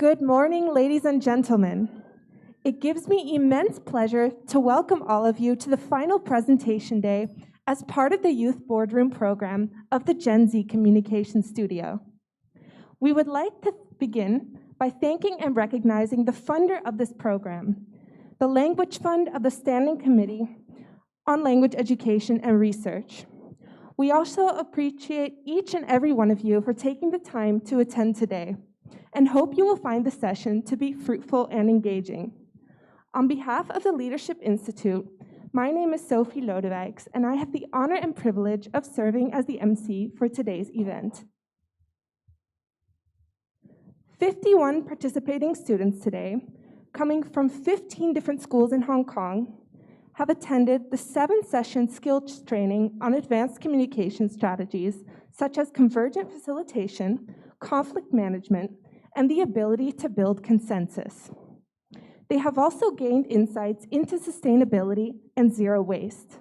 Good morning, ladies and gentlemen. It gives me immense pleasure to welcome all of you to the final presentation day as part of the Youth Boardroom program of the Gen Z Communication Studio. We would like to begin by thanking and recognizing the funder of this program, the Language Fund of the Standing Committee on Language Education and Research. We also appreciate each and every one of you for taking the time to attend today, and hope you will find the session to be fruitful and engaging. On behalf of the Leadership Institute, my name is Sophie Lodewijks, and I have the honor and privilege of serving as the MC for today's event. 51 participating students today, coming from 15 different schools in Hong Kong, have attended the 7-session skills training on advanced communication strategies such as convergent facilitation, conflict management, and the ability to build consensus. They have also gained insights into sustainability and zero waste.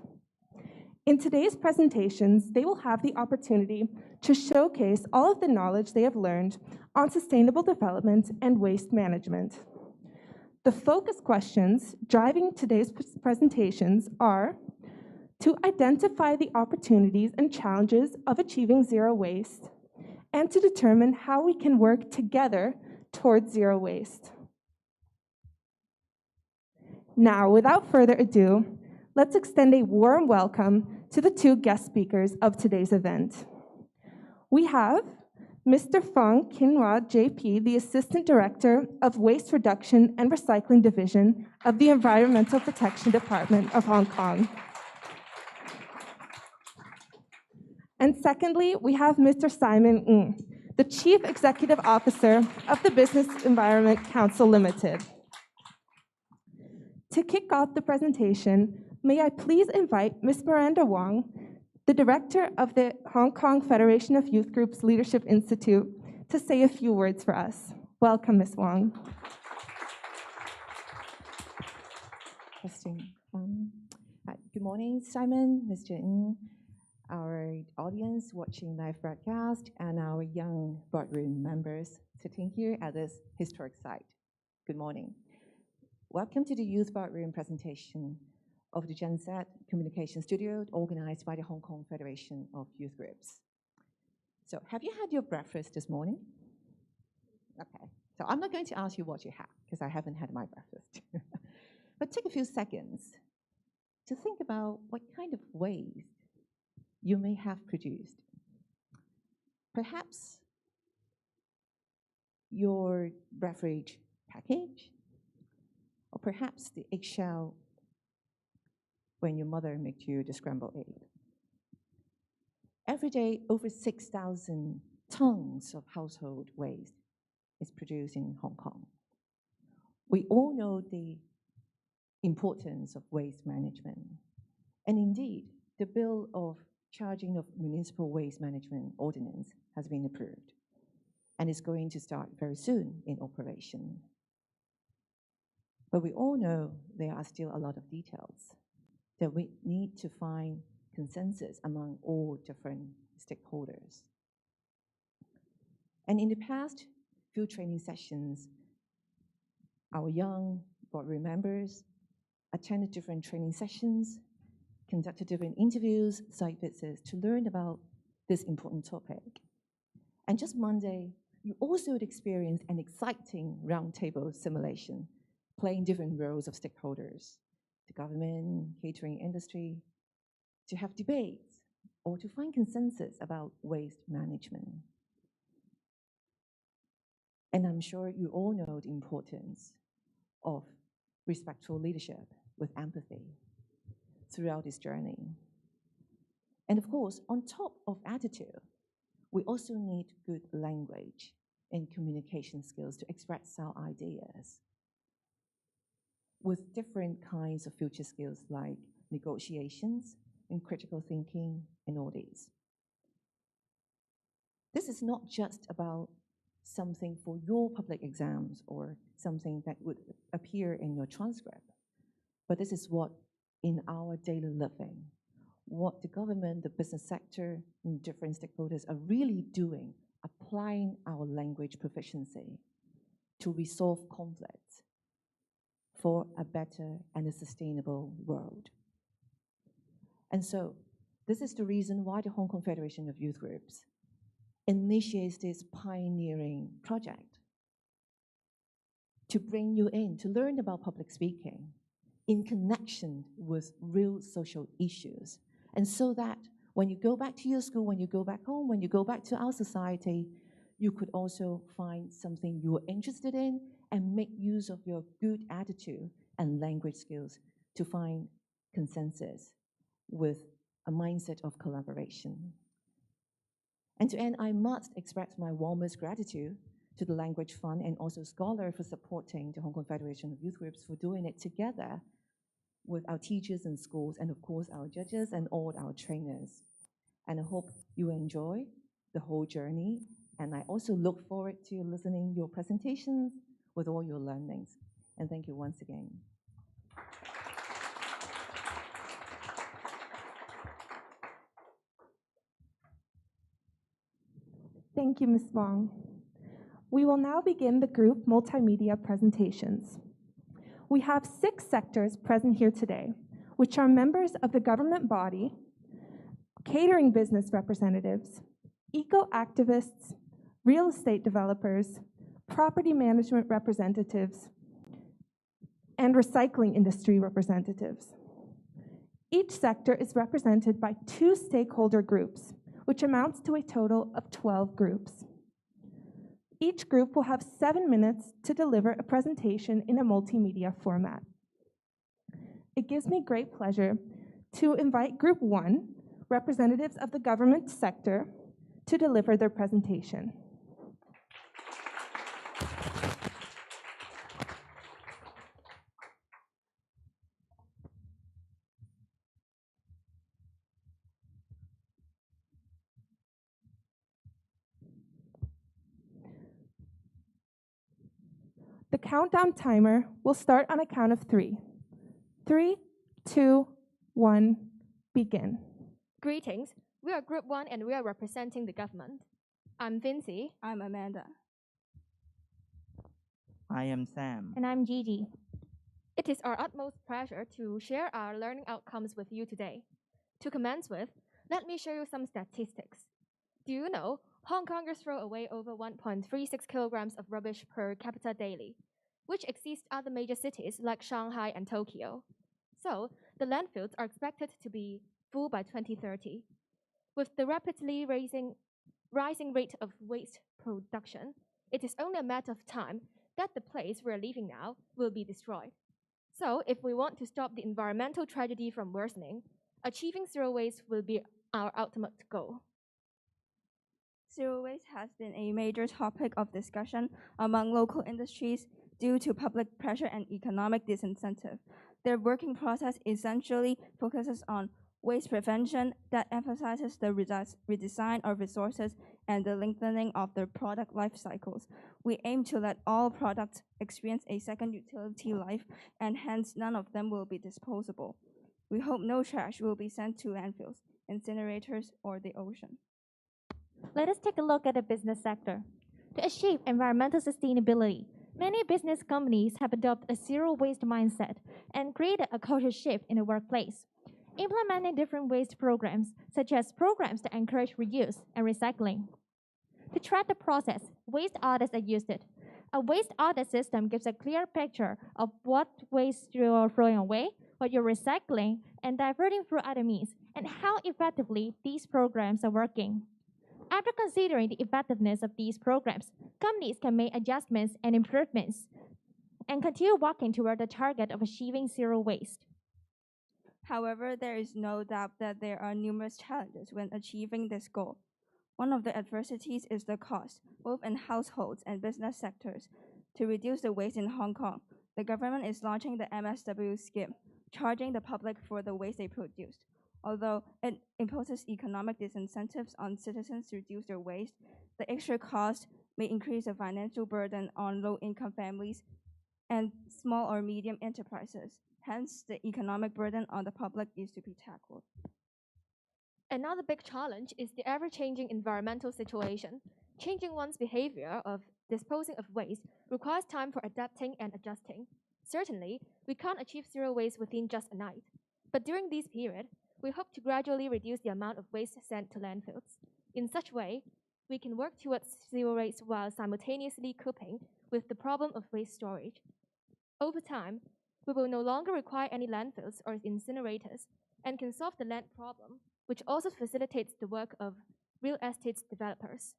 In today's presentations, they will have the opportunity to showcase all of the knowledge they have learned on sustainable development and waste management. The focus questions driving today's presentations are to identify the opportunities and challenges of achieving zero waste, and to determine how we can work together towards zero waste. Now, without further ado, let's extend a warm welcome to the two guest speakers of today's event. We have Mr. Fong Kinhua JP, the Assistant Director of Waste Reduction and Recycling Division of the Environmental Protection Department of Hong Kong. And secondly, we have Mr. Simon Ng, the Chief Executive Officer of the Business Environment Council Limited. To kick off the presentation, may I please invite Ms. Miranda Wong, the Director of the Hong Kong Federation of Youth Groups Leadership Institute, to say a few words for us. Welcome, Ms. Wong. Good morning, Simon, Mr. Ng, our audience watching live broadcast, and our young boardroom members sitting here at this historic site. Good morning. Welcome to the Youth Boardroom presentation of the Gen Z Communication Studio organized by the Hong Kong Federation of Youth Groups. So have you had your breakfast this morning? Okay, so I'm not going to ask you what you had because I haven't had my breakfast. But take a few seconds to think about what kind of waste you may have produced. Perhaps your beverage package, or perhaps the eggshell when your mother makes you the scrambled egg. Every day, over 6,000 tons of household waste is produced in Hong Kong. We all know the importance of waste management. And indeed, the Bill of Charging of Municipal Waste Management Ordinance has been approved and is going to start very soon in operation. But we all know there are still a lot of details that we need to find consensus among all different stakeholders. And in the past few training sessions, our young boardroom members attended different training sessions, conducted different interviews, site visits to learn about this important topic. And just Monday, you also experienced an exciting roundtable simulation, playing different roles of stakeholders, the government, catering industry, to have debates or to find consensus about waste management. And I'm sure you all know the importance of respectful leadership with empathy throughout this journey. And of course, on top of attitude, we also need good language and communication skills to express our ideas with different kinds of future skills like negotiations and critical thinking and all these. This is not just about something for your public exams or something that would appear in your transcript, but this is what in our daily living, what the government, the business sector, and different stakeholders are really doing, applying our language proficiency to resolve conflicts for a better and a sustainable world. And so, this is the reason why the Hong Kong Federation of Youth Groups initiates this pioneering project to bring you in to learn about public speaking in connection with real social issues. And so that when you go back to your school, when you go back home, when you go back to our society, you could also find something you're interested in and make use of your good attitude and language skills to find consensus with a mindset of collaboration. And to end, I must express my warmest gratitude to the Language Fund and also Scholar for supporting the Hong Kong Federation of Youth Groups for doing it together with our teachers and schools and of course our judges and all our trainers. And I hope you enjoy the whole journey. And I also look forward to listening your presentations with all your learnings. And thank you once again. Thank you, Ms. Wong. We will now begin the group multimedia presentations. We have 6 sectors present here today, which are members of the government body, catering business representatives, eco-activists, real estate developers, property management representatives, and recycling industry representatives. Each sector is represented by 2 stakeholder groups, which amounts to a total of 12 groups. Each group will have 7 minutes to deliver a presentation in a multimedia format. It gives me great pleasure to invite Group 1, representatives of the government sector, to deliver their presentation. The countdown timer will start on a count of 3. 3, 2, 1, begin. Greetings. We are Group 1 and we are representing the government. I'm Vinci. I'm Amanda. I am Sam. And I'm Gigi. It is our utmost pleasure to share our learning outcomes with you today. To commence with, let me show you some statistics. Do you know Hong Kongers throw away over 1.36 kilograms of rubbish per capita daily, which exceeds other major cities like Shanghai and Tokyo. So, the landfills are expected to be full by 2030. With the rapidly rising rate of waste production, it is only a matter of time that the place we're living now will be destroyed. So, if we want to stop the environmental tragedy from worsening, achieving zero waste will be our ultimate goal. Zero waste has been a major topic of discussion among local industries due to public pressure and economic disincentive. Their working process essentially focuses on waste prevention that emphasizes the redesign of resources and the lengthening of their product life cycles. We aim to let all products experience a second utility life, and hence none of them will be disposable. We hope no trash will be sent to landfills, incinerators, or the ocean. Let us take a look at the business sector. To achieve environmental sustainability, many business companies have adopted a zero-waste mindset and created a culture shift in the workplace, implementing different waste programs, such as programs that encourage reuse and recycling. To track the process, waste audits are used. A waste audit system gives a clear picture of what waste you're throwing away, what you're recycling, and diverting through other means, and how effectively these programs are working. After considering the effectiveness of these programs, companies can make adjustments and improvements and continue walking toward the target of achieving zero waste. However, there is no doubt that there are numerous challenges when achieving this goal. One of the adversities is the cost, both in households and business sectors. To reduce the waste in Hong Kong, the government is launching the MSW scheme, charging the public for the waste they produce. Although it imposes economic disincentives on citizens to reduce their waste, the extra cost may increase the financial burden on low-income families and small or medium enterprises. Hence, the economic burden on the public is to be tackled. Another big challenge is the ever-changing environmental situation. Changing one's behavior of disposing of waste requires time for adapting and adjusting. Certainly, we can't achieve zero waste within just a night. But during this period, we hope to gradually reduce the amount of waste sent to landfills. In such way, we can work towards zero waste while simultaneously coping with the problem of waste storage. Over time, we will no longer require any landfills or incinerators and can solve the land problem, which also facilitates the work of real estate developers.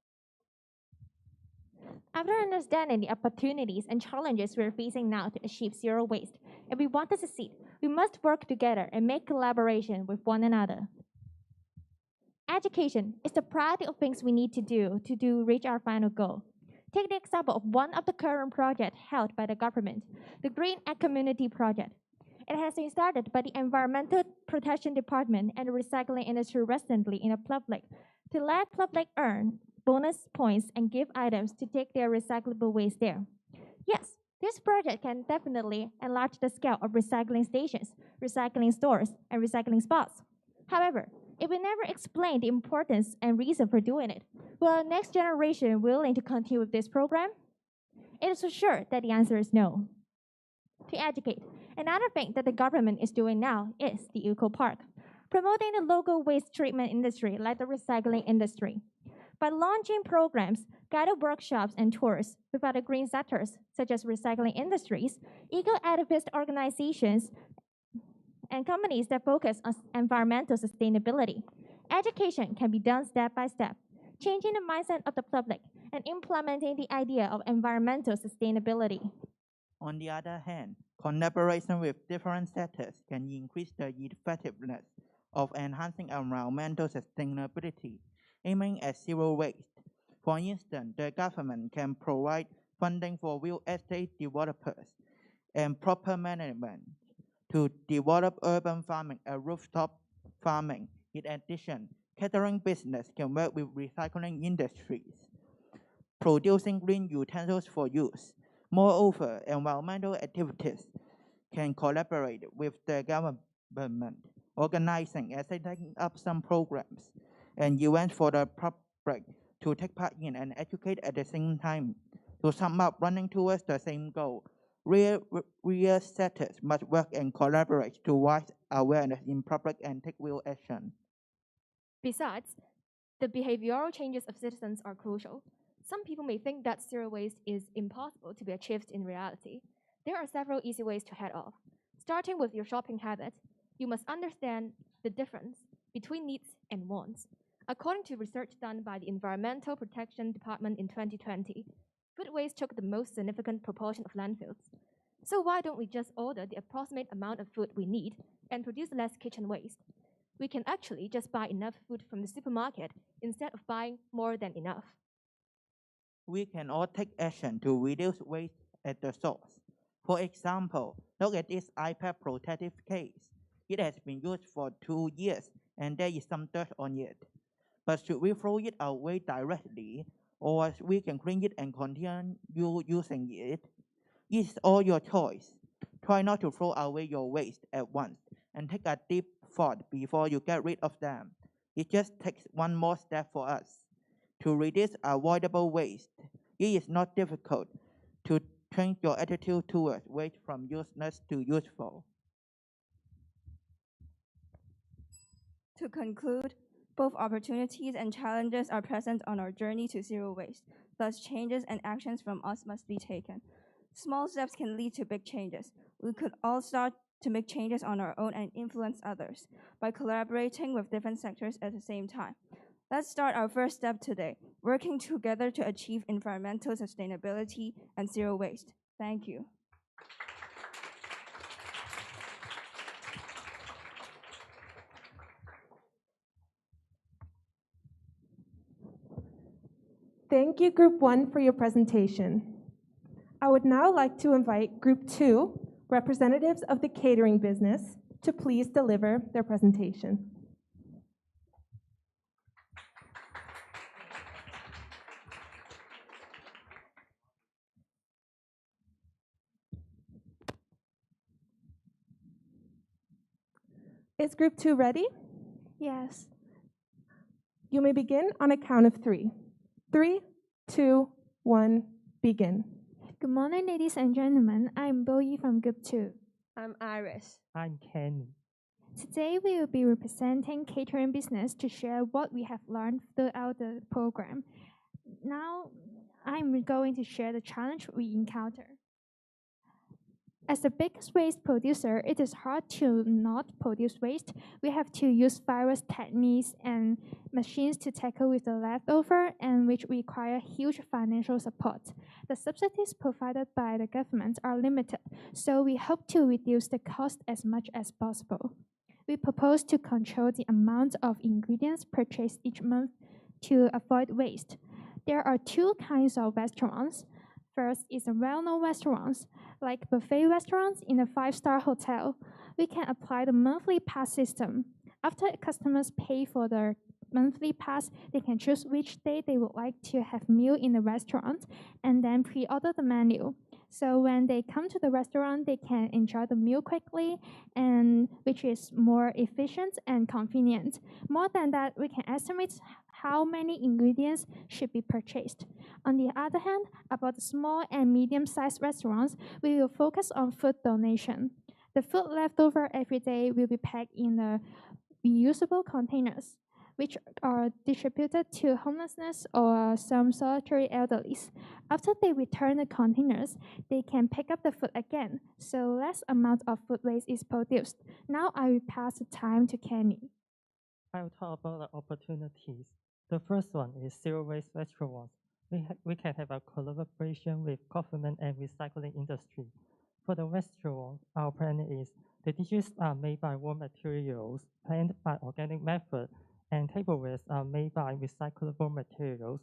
After understanding the opportunities and challenges we're facing now to achieve zero waste, if we want to succeed, we must work together and make collaboration with one another. Education is the priority of things we need to do reach our final goal. Take the example of one of the current projects held by the government, the Green Ag Community Project. It has been started by the Environmental Protection Department and the recycling industry recently in the public to let public earn bonus points and gift items to take their recyclable waste there. Yes, this project can definitely enlarge the scale of recycling stations, recycling stores, and recycling spots. However, if we never explain the importance and reason for doing it, will our next generation willing to continue with this program? It is for sure that the answer is no. To educate, another thing that the government is doing now is the Eco Park, promoting the local waste treatment industry like the recycling industry. By launching programs, guided workshops, and tours with other green sectors, such as recycling industries, eco-activist organizations, and companies that focus on environmental sustainability, education can be done step by step, changing the mindset of the public and implementing the idea of environmental sustainability. On the other hand, collaboration with different sectors can increase the effectiveness of enhancing environmental sustainability, aiming at zero waste. For instance, the government can provide funding for real estate developers and proper management to develop urban farming and rooftop farming. In addition, catering business can work with recycling industries, producing green utensils for use. Moreover, environmental activities can collaborate with the government, organizing and setting up some programs and events for the public to take part in and educate at the same time. To sum up, running towards the same goal, real sectors must work and collaborate to raise awareness in public and take real action. Besides, the behavioral changes of citizens are crucial. Some people may think that zero waste is impossible to be achieved in reality. There are several easy ways to head off. Starting with your shopping habit, you must understand the difference between needs and wants. According to research done by the Environmental Protection Department in 2020, food waste took the most significant proportion of landfills. So why don't we just order the approximate amount of food we need and produce less kitchen waste? We can actually just buy enough food from the supermarket instead of buying more than enough. We can all take action to reduce waste at the source. For example, look at this iPad protective case. It has been used for 2 years and there is some dirt on it. But should we throw it away directly, or we can clean it and continue using it? It's all your choice. Try not to throw away your waste at once and take a deep thought before you get rid of them. It just takes one more step for us. To reduce avoidable waste, it is not difficult to change your attitude towards waste from useless to useful. To conclude, both opportunities and challenges are present on our journey to zero waste. Thus, changes and actions from us must be taken. Small steps can lead to big changes. We could all start to make changes on our own and influence others by collaborating with different sectors at the same time. Let's start our first step today, working together to achieve environmental sustainability and zero waste. Thank you. Thank you, Group 1, for your presentation. I would now like to invite Group 2, representatives of the catering business, to please deliver their presentation. Is Group 2 ready? Yes. You may begin on a count of 3. 3, 2, 1, begin. Good morning, ladies and gentlemen. I'm Boyi from Group 2. I'm Iris. I'm Kenny. Today, we will be representing catering business to share what we have learned throughout the program. Now, I'm going to share the challenge we encounter. As the biggest waste producer, it is hard to not produce waste. We have to use various techniques and machines to tackle with the leftover, and which require huge financial support. The subsidies provided by the government are limited, so we hope to reduce the cost as much as possible. We propose to control the amount of ingredients purchased each month to avoid waste. There are two kinds of restaurants. First is the well-known restaurants, like buffet restaurants in a five-star hotel. We can apply the monthly pass system. After customers pay for their monthly pass, they can choose which day they would like to have meal in the restaurant and then pre-order the menu. So when they come to the restaurant, they can enjoy the meal quickly, and which is more efficient and convenient. More than that, we can estimate how many ingredients should be purchased. On the other hand, about the small and medium-sized restaurants, we will focus on food donation. The food left over every day will be packed in the reusable containers, which are distributed to homelessness or some solitary elderlies. After they return the containers, they can pick up the food again, so less amount of food waste is produced. Now I will pass the time to Kenny. I'll talk about the opportunities. The first one is zero waste restaurants. We can have a collaboration with government and recycling industry. For the restaurant, our plan is the dishes are made by raw materials, planned by organic method, and tableware are made by recyclable materials,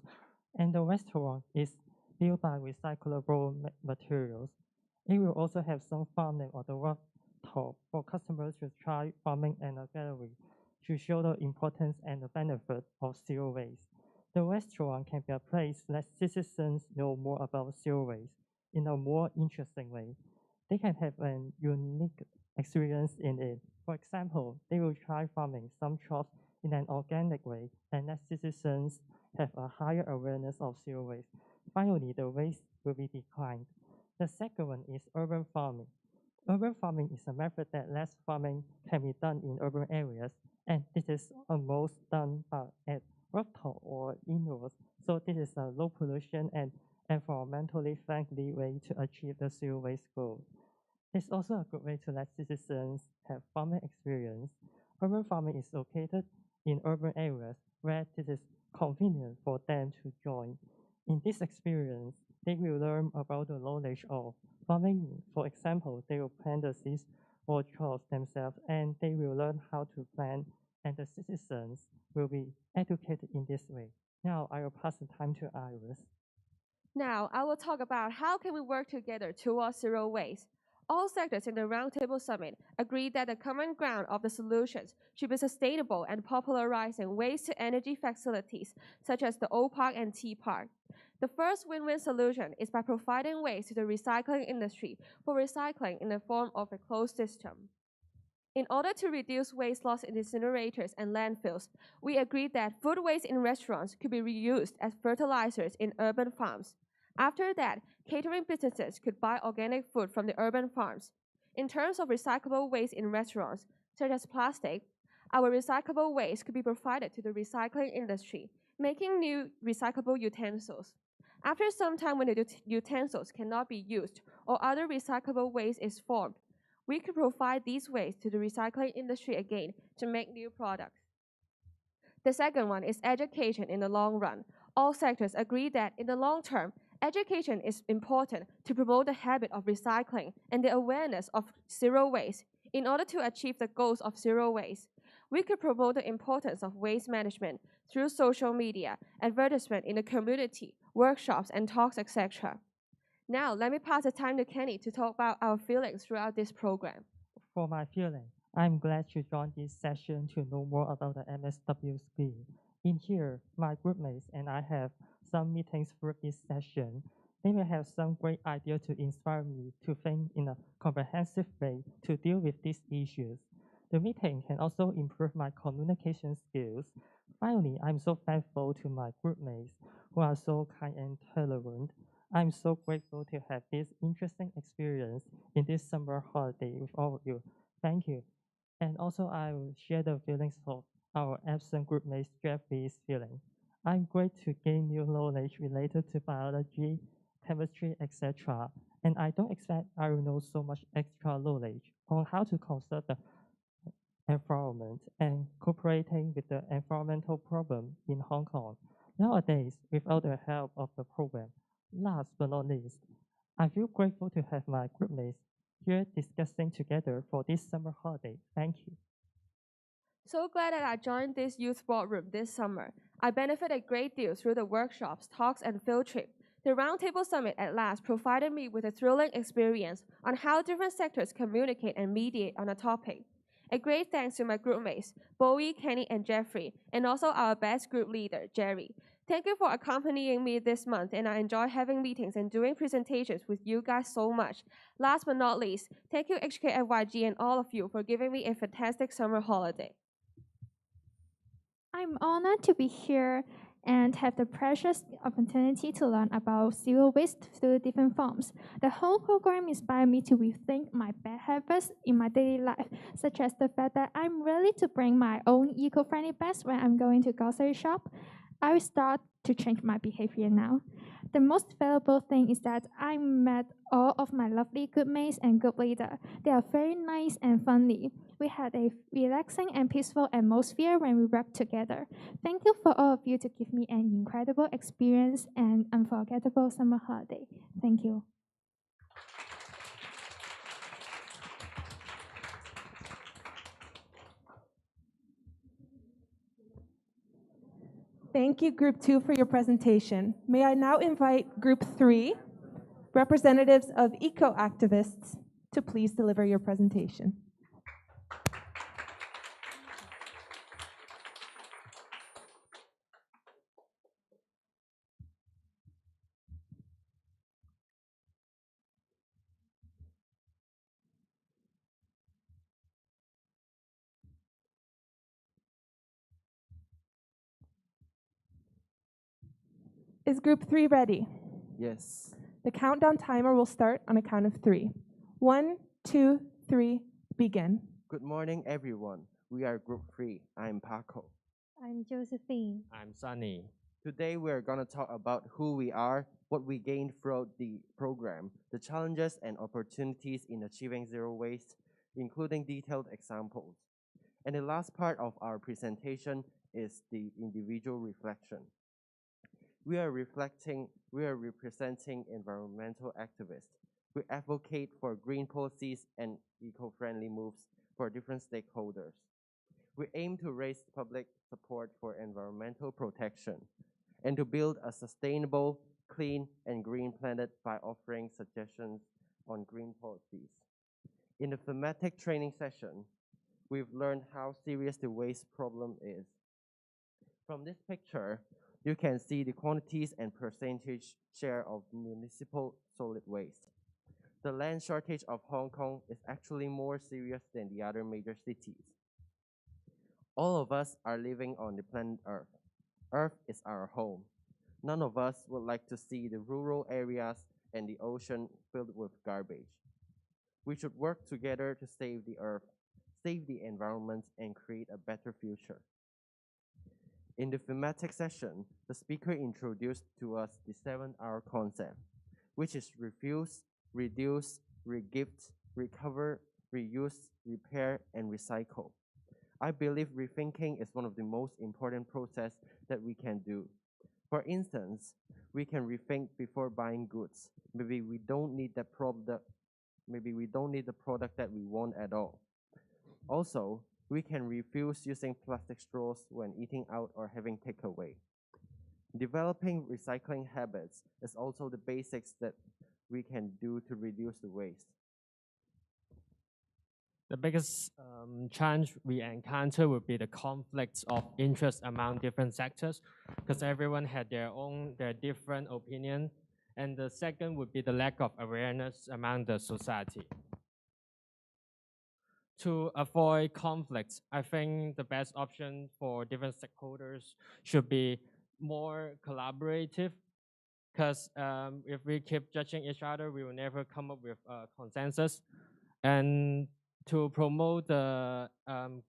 and the restaurant is built by recyclable materials. It will also have some farming on the rooftop for customers to try farming and a gallery to show the importance and the benefit of zero waste. The restaurant can be a place that citizens know more about zero waste in a more interesting way. They can have an unique experience in it. For example, they will try farming some crops in an organic way and let citizens have a higher awareness of zero waste. Finally, the waste will be declined. The second one is urban farming. Urban farming is a method that less farming can be done in urban areas, and this is almost done at rooftop or indoors. So this is a low pollution and environmentally friendly way to achieve the zero waste goal. It's also a good way to let citizens have farming experience. Urban farming is located in urban areas where it is convenient for them to join. In this experience, they will learn about the knowledge of farming. For example, they will plant the seeds or crops themselves, and they will learn how to plant, and the citizens will be educated in this way. Now I will pass the time to Iris. Now, I will talk about how can we work together towards zero waste. All sectors in the Roundtable Summit agreed that the common ground of the solutions should be sustainable and popularizing waste-to-energy facilities, such as the O Park and T Park. The first win-win solution is by providing waste to the recycling industry for recycling in the form of a closed system. In order to reduce waste loss in incinerators and landfills, we agreed that food waste in restaurants could be reused as fertilizers in urban farms. After that, catering businesses could buy organic food from the urban farms. In terms of recyclable waste in restaurants, such as plastic, our recyclable waste could be provided to the recycling industry, making new recyclable utensils. After some time when the utensils cannot be used or other recyclable waste is formed, we could provide these waste to the recycling industry again to make new products. The second one is education in the long run. All sectors agree that in the long term, education is important to promote the habit of recycling and the awareness of zero waste. In order to achieve the goals of zero waste, we could promote the importance of waste management through social media, advertisement in the community, workshops and talks, etc. Now, let me pass the time to Kenny to talk about our feelings throughout this program. For my feeling, I'm glad to join this session to know more about the MSW skill. In here, my groupmates and I have some meetings through this session. They may have some great idea to inspire me to think in a comprehensive way to deal with these issues. The meeting can also improve my communication skills. Finally, I'm so thankful to my groupmates who are so kind and tolerant. I'm so grateful to have this interesting experience in this summer holiday with all of you. Thank you. And also, I will share the feelings of our absent group mates Jeffrey's feeling. I'm great to gain new knowledge related to biology, chemistry, etc. And I don't expect I will know so much extra knowledge on how to conserve the environment and cooperating with the environmental problem in Hong Kong. Nowadays, without the help of the program, last but not least, I feel grateful to have my groupmates here discussing together for this summer holiday. Thank you. So glad that I joined this youth boardroom this summer. I benefited a great deal through the workshops, talks, and field trip. The Roundtable Summit at last provided me with a thrilling experience on how different sectors communicate and mediate on a topic. A great thanks to my groupmates, Bowie, Kenny, and Jeffrey, and also our best group leader, Jerry. Thank you for accompanying me this month, and I enjoy having meetings and doing presentations with you guys so much. Last but not least, thank you HKFYG and all of you for giving me a fantastic summer holiday. I'm honored to be here and have the precious opportunity to learn about zero waste through different forms. The whole program inspired me to rethink my bad habits in my daily life, such as the fact that I'm ready to bring my own eco-friendly bags when I'm going to grocery shop. I will start to change my behavior now. The most valuable thing is that I met all of my lovely group mates and group leader. They are very nice and friendly. We had a relaxing and peaceful atmosphere when we worked together. Thank you for all of you to give me an incredible experience and unforgettable summer holiday. Thank you. Thank you, Group 2, for your presentation. May I now invite Group 3, representatives of eco-activists, to please deliver your presentation. Is Group 3 ready? Yes. The countdown timer will start on a count of 3. 1, 2, 3, begin. Good morning, everyone. We are Group 3. I'm Paco. I'm Josephine. I'm Sunny. Today, we're going to talk about who we are, what we gained throughout the program, the challenges and opportunities in achieving zero waste, including detailed examples. And the last part of our presentation is the individual reflection. We are representing environmental activists. We advocate for green policies and eco-friendly moves for different stakeholders. We aim to raise public support for environmental protection and to build a sustainable, clean, and green planet by offering suggestions on green policies. In the thematic training session, we've learned how serious the waste problem is. From this picture, you can see the quantities and percentage share of municipal solid waste. The land shortage of Hong Kong is actually more serious than the other major cities. All of us are living on the planet Earth. Earth is our home. None of us would like to see the rural areas and the ocean filled with garbage. We should work together to save the Earth, save the environment, and create a better future. In the thematic session, the speaker introduced to us the 7R concept, which is refuse, reduce, regift, recover, reuse, repair, and recycle. I believe rethinking is one of the most important processes that we can do. For instance, we can rethink before buying goods. Maybe we don't need the product that we want at all. Also, we can refuse using plastic straws when eating out or having takeaway. Developing recycling habits is also the basics that we can do to reduce the waste. The biggest challenge we encounter would be the conflicts of interest among different sectors, because everyone had their different opinion. And the second would be the lack of awareness among the society. To avoid conflicts, I think the best option for different stakeholders should be more collaborative because if we keep judging each other, we will never come up with a consensus. And to promote the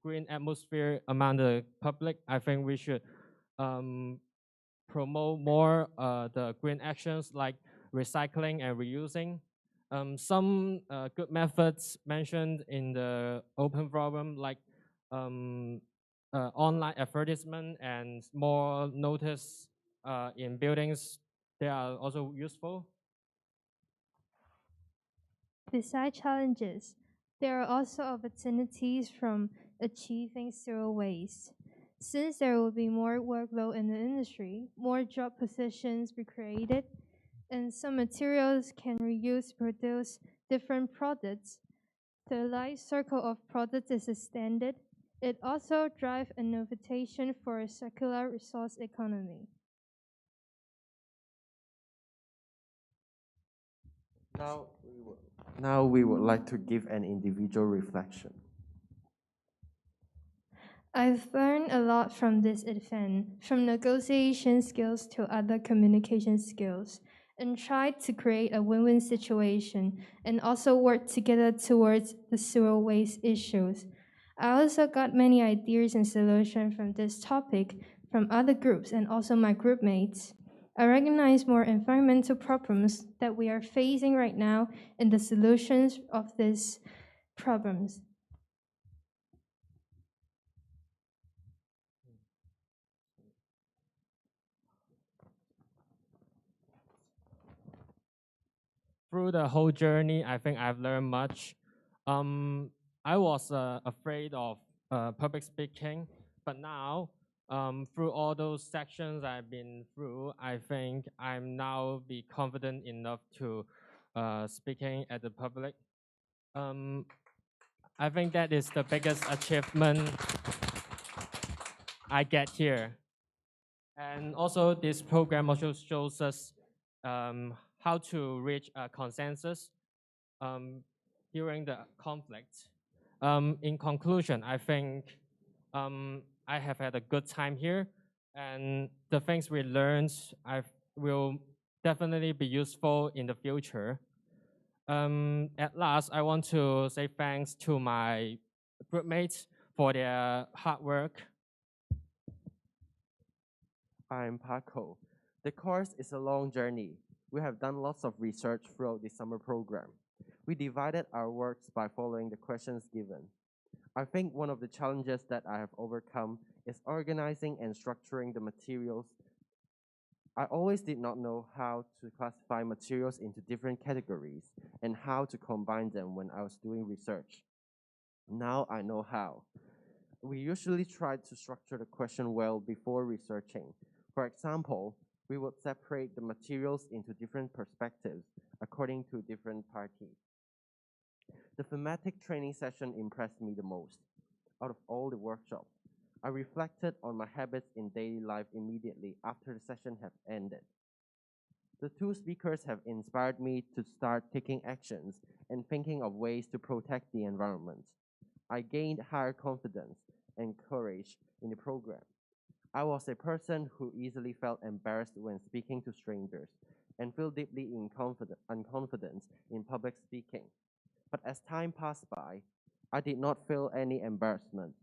green atmosphere among the public, I think we should promote more the green actions like recycling and reusing. Some good methods mentioned in the open forum, like online advertisement and more notice in buildings, they are also useful. Besides challenges, there are also opportunities from achieving zero waste. Since there will be more workload in the industry, more job positions be created, and some materials can reuse to produce different products. The life cycle of products is extended. It also drives innovation for a circular resource economy. Now we would like to give an individual reflection. I've learned a lot from this event, from negotiation skills to other communication skills, and tried to create a win-win situation and also work together towards the zero waste issues. I also got many ideas and solutions from this topic from other groups and also my group mates. I recognize more environmental problems that we are facing right now and the solutions of these problems. Through the whole journey, I think I've learned much. I was afraid of public speaking, but now, through all those sections I've been through, I think I'm now be confident enough to speaking at the public. I think that is the biggest achievement I get here. And also, this program also shows us how to reach a consensus during the conflict. In conclusion, I think I have had a good time here, and the things we learned will definitely be useful in the future. At last, I want to say thanks to my group mates for their hard work. I'm Paco. The course is a long journey. We have done lots of research throughout the summer program. We divided our works by following the questions given. I think one of the challenges that I have overcome is organizing and structuring the materials. I always did not know how to classify materials into different categories and how to combine them when I was doing research. Now I know how. We usually try to structure the question well before researching. For example, we would separate the materials into different perspectives according to different parties. The thematic training session impressed me the most. Out of all the workshops, I reflected on my habits in daily life immediately after the session had ended. The two speakers have inspired me to start taking actions and thinking of ways to protect the environment. I gained higher confidence and courage in the program. I was a person who easily felt embarrassed when speaking to strangers and feel deeply unconfident in public speaking. But as time passed by, I did not feel any embarrassment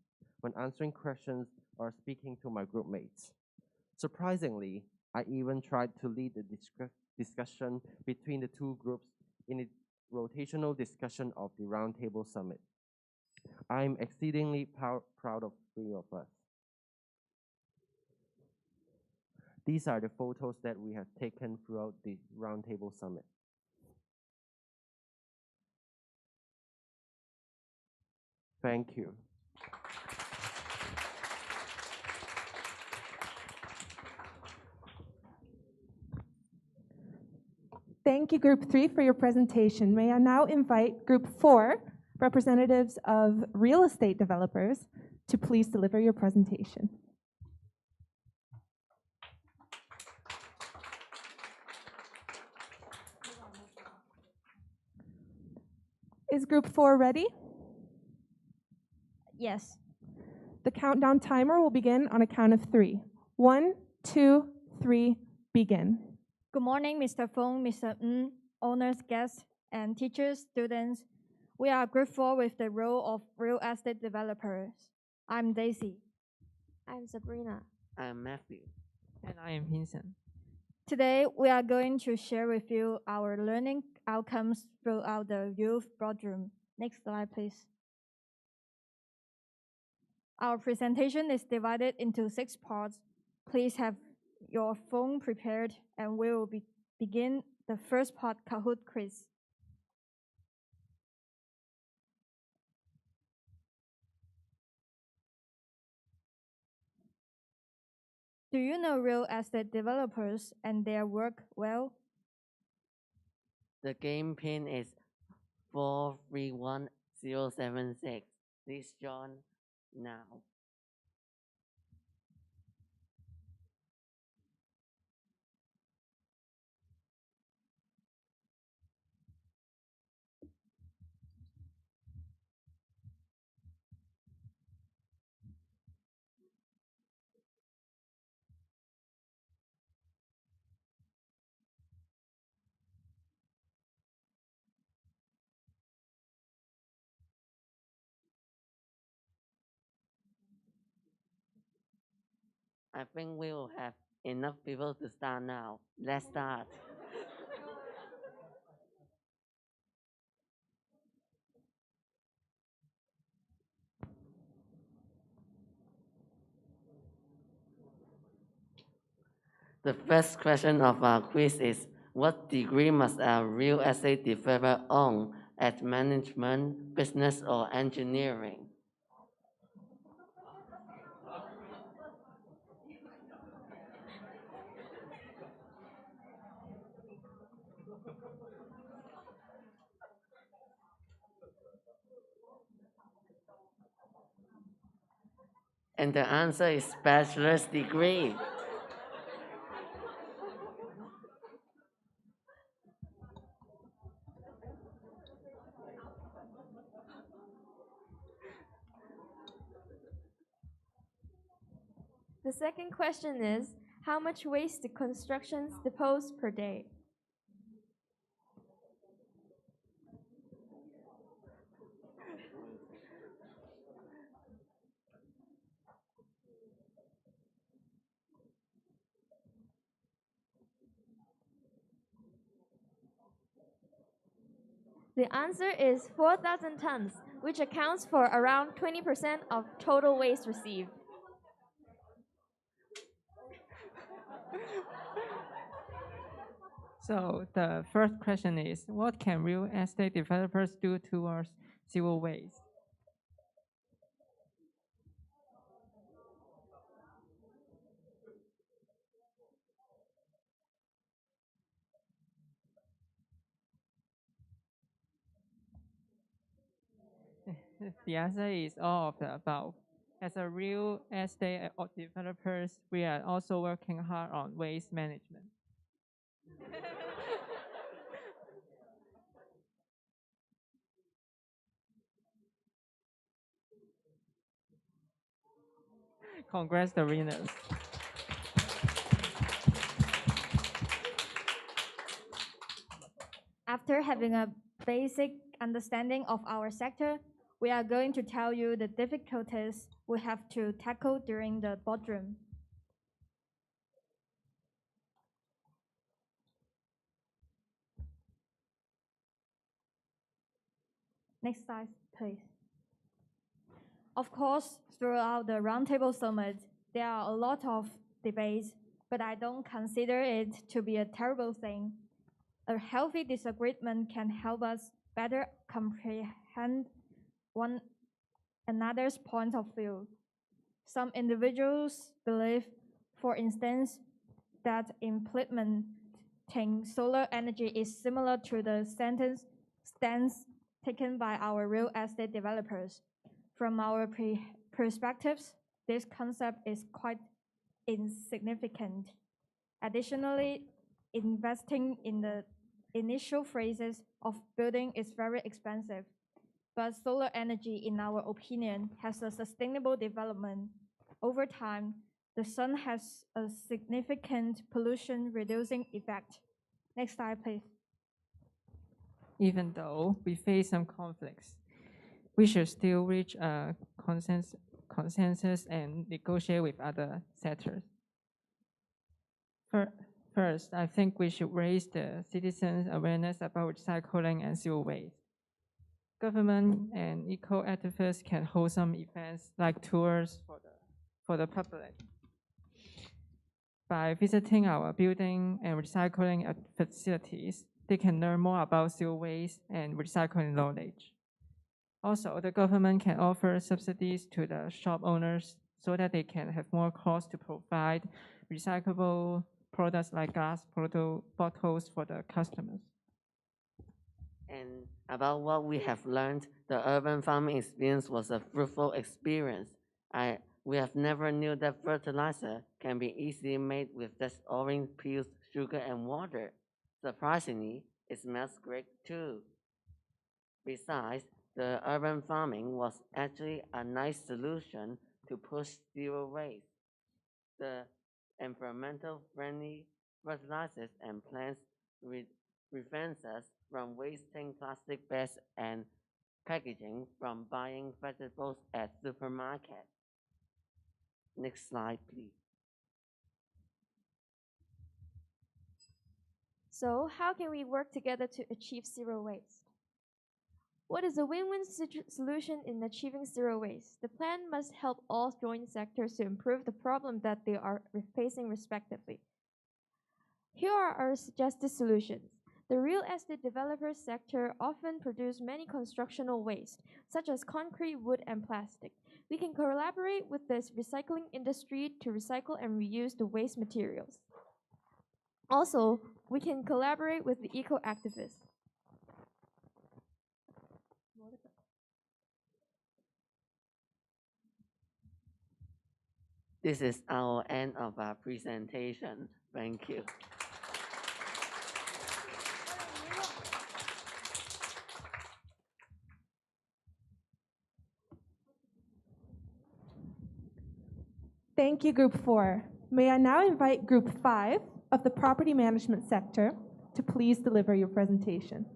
when answering questions or speaking to my group mates. Surprisingly, I even tried to lead the discussion between the two groups in a rotational discussion of the Roundtable Summit. I'm exceedingly proud of three of us. These are the photos that we have taken throughout the Roundtable Summit. Thank you. Thank you, Group 3, for your presentation. May I now invite Group 4, representatives of real estate developers, to please deliver your presentation. Is Group 4 ready? Yes. The countdown timer will begin on a count of 3. 1, 2, 3, begin. Good morning, Mr. Fong, Mr. Ng, owners, guests, and teachers, students. We are grateful with the role of real estate developers. I'm Daisy. I'm Sabrina. I'm Matthew. And I am Vincent. Today, we are going to share with you our learning outcomes throughout the Youth Boardroom. Next slide, please. Our presentation is divided into 6 parts. Please have your phone prepared, and we will begin the first part, Kahoot quiz. Do you know real estate developers and their work well? The game pin is 431076. Please join now. I think we will have enough people to start now. Let's start. The first question of our quiz is, what degree must a real estate developer own at management, business, or engineering? And the answer is bachelor's degree. The second question is, how much waste do constructions dispose per day? The answer is 4,000 tons, which accounts for around 20% of total waste received. So the first question is, what can real estate developers do towards zero waste? The answer is all of the above. As a real estate developers, we are also working hard on waste management. Congrats the winners. After having a basic understanding of our sector, we are going to tell you the difficulties we have to tackle during the boardroom. Next slide, please. Of course, throughout the Roundtable Summit, there are a lot of debates, but I don't consider it to be a terrible thing. A healthy disagreement can help us better comprehend one another's point of view. Some individuals believe, for instance, that implementing solar energy is similar to the stance taken by our real estate developers. From our perspectives, this concept is quite insignificant. Additionally, investing in the initial phases of building is very expensive, but solar energy, in our opinion, has a sustainable development. Over time, The sun has a significant pollution reducing effect. Next slide, please. Even though we face some conflicts, we should still reach a consensus and negotiate with other sectors. First, I think we should raise the citizens' awareness about recycling and zero waste. Government and eco-activists can hold some events like tours for the public. By visiting our building and recycling facilities, they can learn more about zero waste and recycling knowledge. Also, the government can offer subsidies to the shop owners so that they can have more cost to provide recyclable products like glass bottles for the customers. And about what we have learned, the urban farming experience was a fruitful experience. We have never knew that fertilizer can be easily made with just orange peels, sugar, and water. Surprisingly, it smells great too. Besides, the urban farming was actually a nice solution to push zero waste. The environmental friendly fertilizers and plants prevents us from wasting plastic bags and packaging from buying vegetables at supermarkets. Next slide, please. So, how can we work together to achieve zero waste? What is a win-win solution in achieving zero waste? The plan must help all joint sectors to improve the problem that they are facing respectively. Here are our suggested solutions. The real estate developer sector often produce many constructional waste, such as concrete, wood, and plastic. We can collaborate with the recycling industry to recycle and reuse the waste materials. Also, we can collaborate with the eco-activists. This is our end of our presentation. Thank you. Thank you, Group 4. May I now invite Group 5 of the property management sector to please deliver your presentation.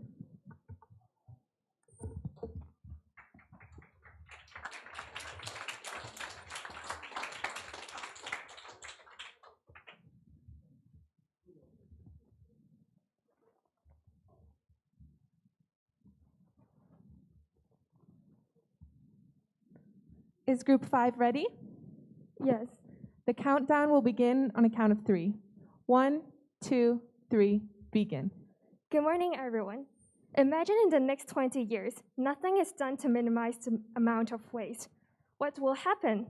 Is Group 5 ready? Yes. The countdown will begin on a count of 3. 1, 2, 3, begin. Good morning, everyone. Imagine in the next 20 years, nothing is done to minimize the amount of waste. What will happen?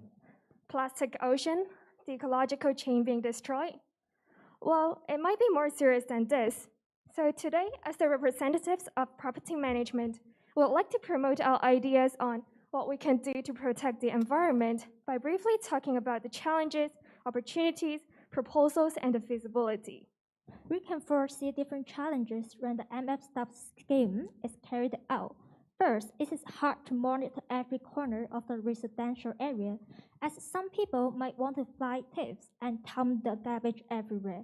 Plastic ocean? The ecological chain being destroyed? Well, it might be more serious than this. So today, as the representatives of property management, we would like to promote our ideas on what we can do to protect the environment by briefly talking about the challenges, opportunities, proposals, and the feasibility. We can foresee different challenges when the MF stop scheme is carried out. First, it is hard to monitor every corner of the residential area, as some people might want to fly tips and dump the garbage everywhere.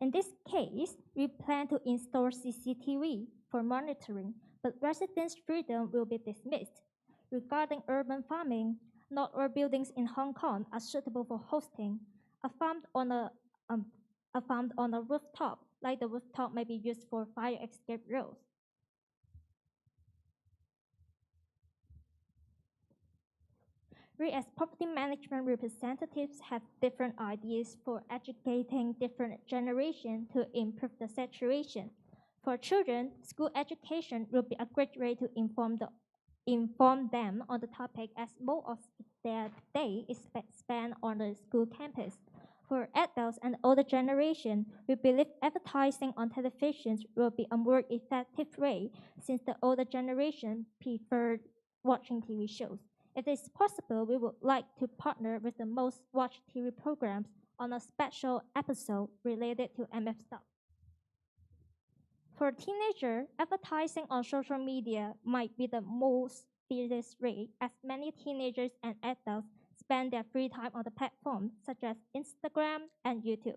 In this case, we plan to install CCTV for monitoring, but residents' freedom will be dismissed. Regarding urban farming, not all buildings in Hong Kong are suitable for hosting. A farm on a rooftop, like the rooftop may be used for fire escape roads. We as property management representatives have different ideas for educating different generations to improve the situation. For children, school education will be a great way to inform them on the topic, as most of their day is spent on the school campus. For adults and older generation, we believe advertising on television will be a more effective way, since the older generation prefer watching TV shows. If it is possible, we would like to partner with the most watched TV programs on a special episode related to MF Stop. For teenagers, advertising on social media might be the most fiercest way, as many teenagers and adults spend their free time on the platform, such as Instagram and YouTube.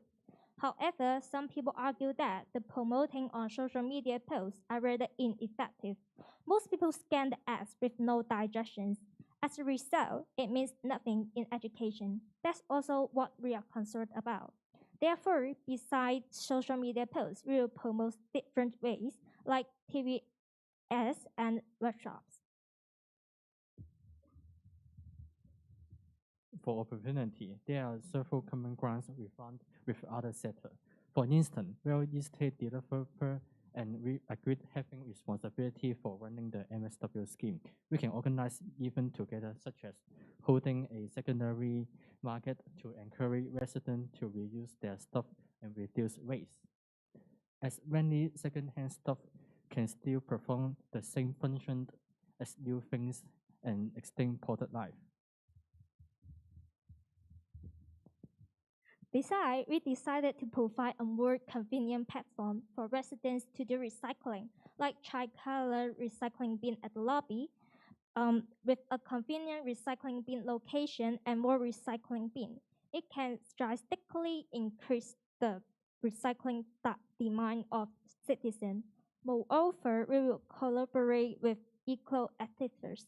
However, some people argue that the promoting on social media posts are rather ineffective. Most people scan the ads with no digestions. As a result, it means nothing in education. That's also what we are concerned about. Therefore, besides social media posts, we will promote different ways like TV ads and workshops. For opportunity, there are several common grounds we found with other sectors. For instance, real estate developer and we agreed having responsibility for running the MSW scheme. We can organize events together, such as holding a secondary market to encourage residents to reuse their stuff and reduce waste. As many second-hand stuff can still perform the same function as new things and extend product life. Besides, we decided to provide a more convenient platform for residents to do recycling, like tri-color recycling bin at the lobby, with a convenient recycling bin location and more recycling bin. It can drastically increase the recycling demand of citizens. Moreover, we will collaborate with eco-activists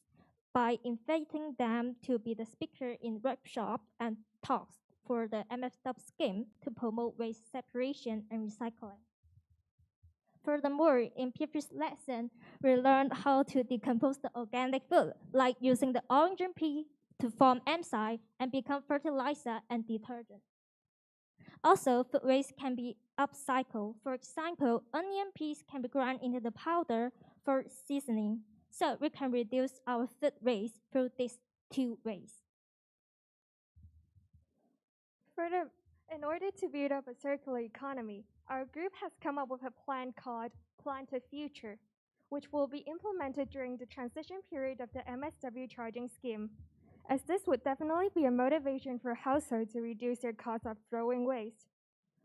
by inviting them to be the speaker in workshops and talks for the MFW scheme to promote waste separation and recycling. Furthermore, in previous lesson, we learned how to decompose the organic food, like using the orange peel to form enzyme and become fertilizer and detergent. Also, food waste can be upcycled. For example, onion peels can be ground into the powder for seasoning, so we can reduce our food waste through these two ways. Further, in order to build up a circular economy, our group has come up with a plan called Plan to Future, which will be implemented during the transition period of the MSW charging scheme, as this would definitely be a motivation for households to reduce their cost of throwing waste.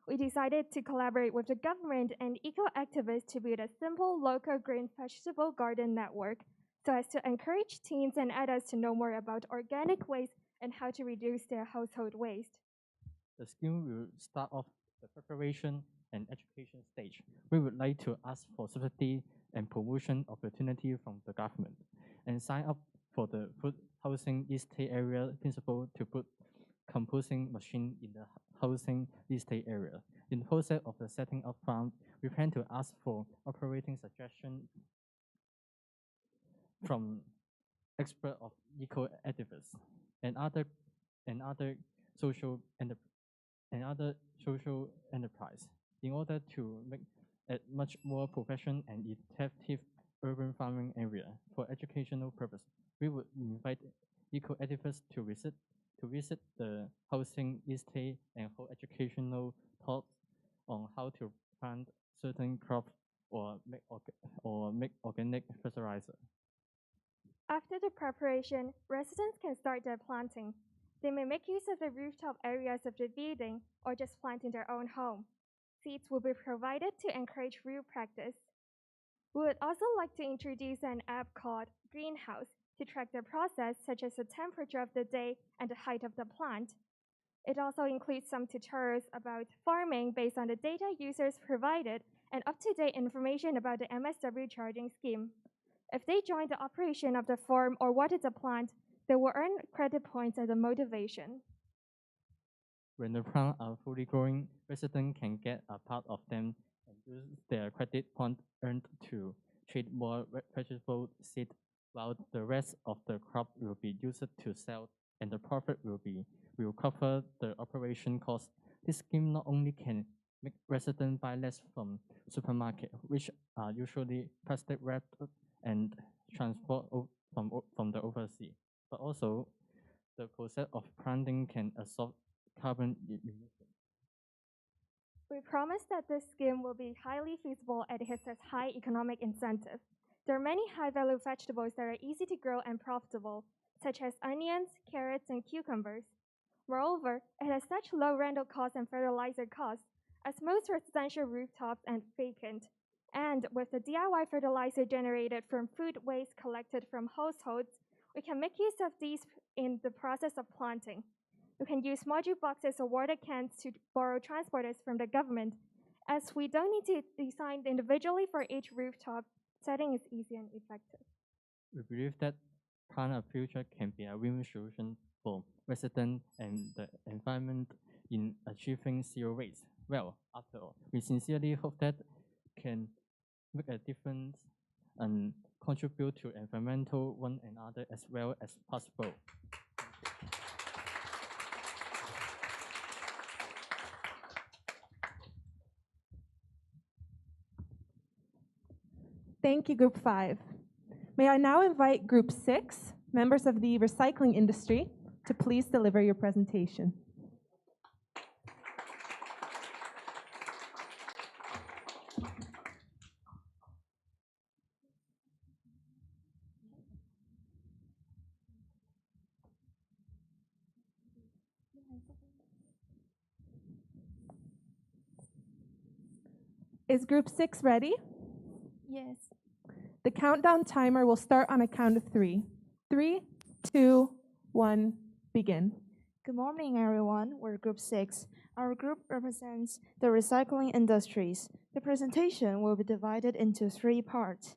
We decided to collaborate with the government and eco-activists to build a simple local green vegetable garden network so as to encourage teens and adults to know more about organic waste and how to reduce their household waste. The scheme will start off the preparation and education stage. We would like to ask for subsidy and promotion opportunity from the government and sign up for the food housing estate area principle to put composting machine in the housing estate area. In the process of the setting up plant, we plan to ask for operating suggestion from expert of eco-activists and other social enterprise in order to make a much more professional and effective urban farming area. For educational purpose, we would invite eco-activists to visit the housing estate and hold educational talks on how to plant certain crops or make organic fertilizer. After the preparation, residents can start their planting. They may make use of the rooftop areas of the building or just plant in their own home. Seeds will be provided to encourage root practice. We would also like to introduce an app called Greenhouse to track the process, such as the temperature of the day and the height of the plant. It also includes some tutorials about farming based on the data users provided and up-to-date information about the MSW charging scheme. If they join the operation of the farm or water the plant, they will earn credit points as a motivation. When the plants are fully growing, residents can get a part of them and use their credit point earned to trade more vegetable seed, while the rest of the crop will be used to sell, and the profit will cover the operation costs. This scheme not only can make residents buy less from supermarkets, which are usually plastic wrapped and transport from the overseas, but also the process of planting can absorb carbon emissions. We promise that this scheme will be highly feasible and it has high economic incentive. There are many high-value vegetables that are easy to grow and profitable, such as onions, carrots, and cucumbers. Moreover, it has such low rental costs and fertilizer costs, as most residential rooftops are vacant. And with the DIY fertilizer generated from food waste collected from households, We can make use of these in the process of planting. We can use module boxes or water cans to borrow transporters from the government. As we don't need to design individually for each rooftop, setting is easy and effective. We believe that Plant a Future can be a win-win solution for residents and the environment in achieving zero waste. Well, after all, we sincerely hope that can make a difference and contribute to environmental one another as well as possible. Thank you, Group 5. May I now invite Group 6, members of the recycling industry, to please deliver your presentation. Is Group 6 ready? Yes. The countdown timer will start on a count of 3. 3, 2, 1, begin. Good morning, everyone. We're Group 6. Our group represents the recycling industries. The presentation will be divided into 3 parts.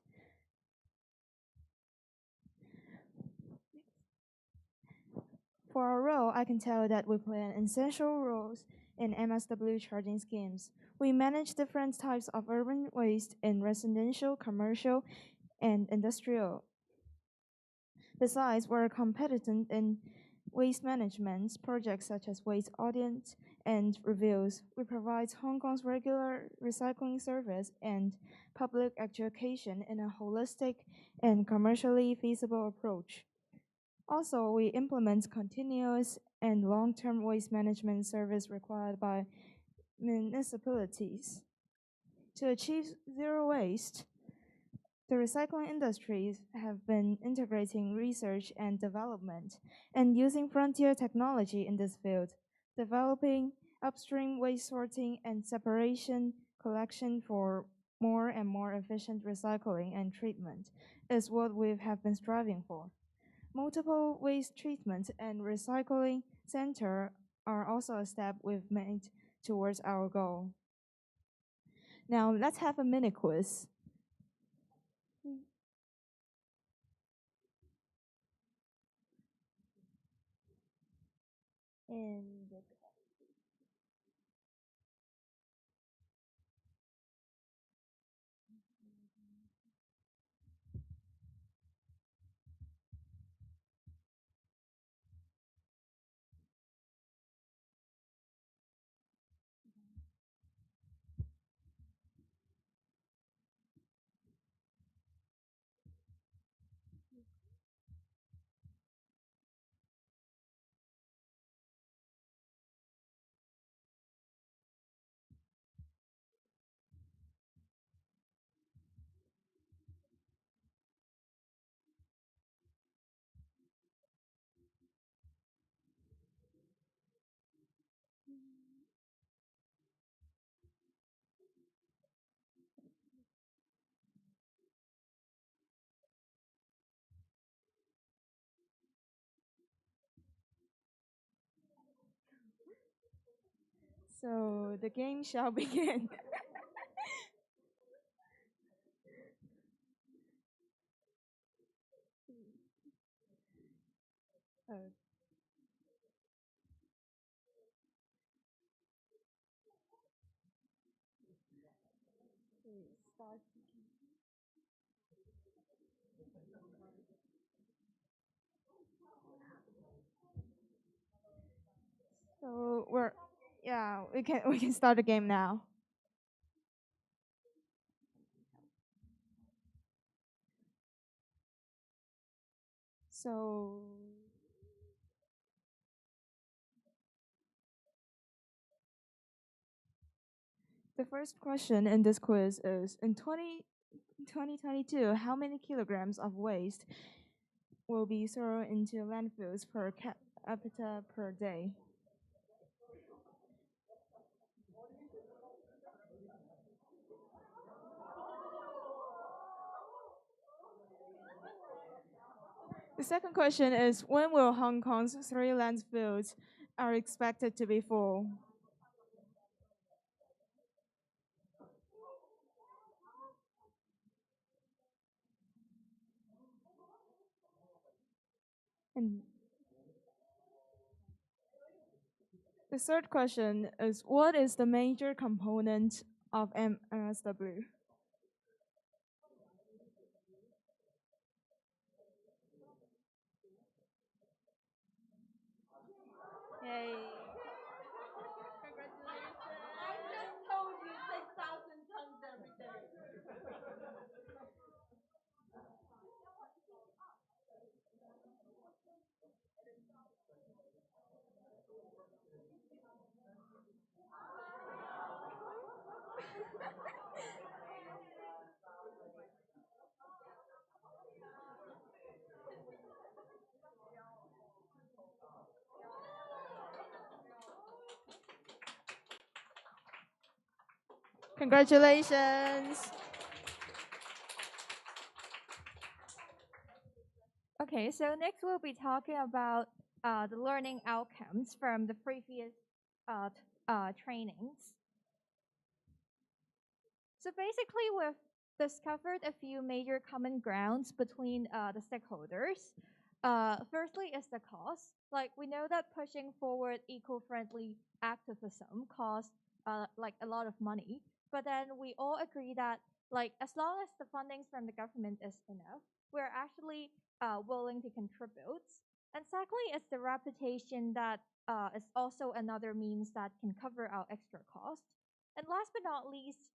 For our role, I can tell that we play an essential role in MSW charging schemes. We manage different types of urban waste in residential, commercial, and industrial. Besides, we're competent in waste management projects such as waste audits and reviews. We provide Hong Kong's regular recycling service and public education in a holistic and commercially feasible approach. Also, we implement continuous and long-term waste management service required by municipalities. To achieve zero waste, the recycling industries have been integrating research and development and using frontier technology in this field, developing upstream waste sorting and separation collection for more and more efficient recycling and treatment is what we have been striving for. Multiple waste treatment and recycling center are also a step we've made towards our goal. Now let's have a mini quiz. And so the game shall begin. So we can start the game now. So the first question in this quiz is, in 2022, how many kilograms of waste will be thrown into landfills per capita per day? The second question is, when will Hong Kong's 3 landfills are expected to be full? And the third question is, what is the major component of MSW? Yay. Congratulations. Okay, so next we'll be talking about the learning outcomes from the previous trainings. So basically, we've discovered a few major common grounds between the stakeholders. Firstly is the cost. Like, we know that pushing forward eco-friendly activism costs like a lot of money, but then we all agree that like as long as the fundings from the government is enough, we're actually willing to contribute. And secondly is the reputation that is also another means that can cover our extra cost. And last but not least,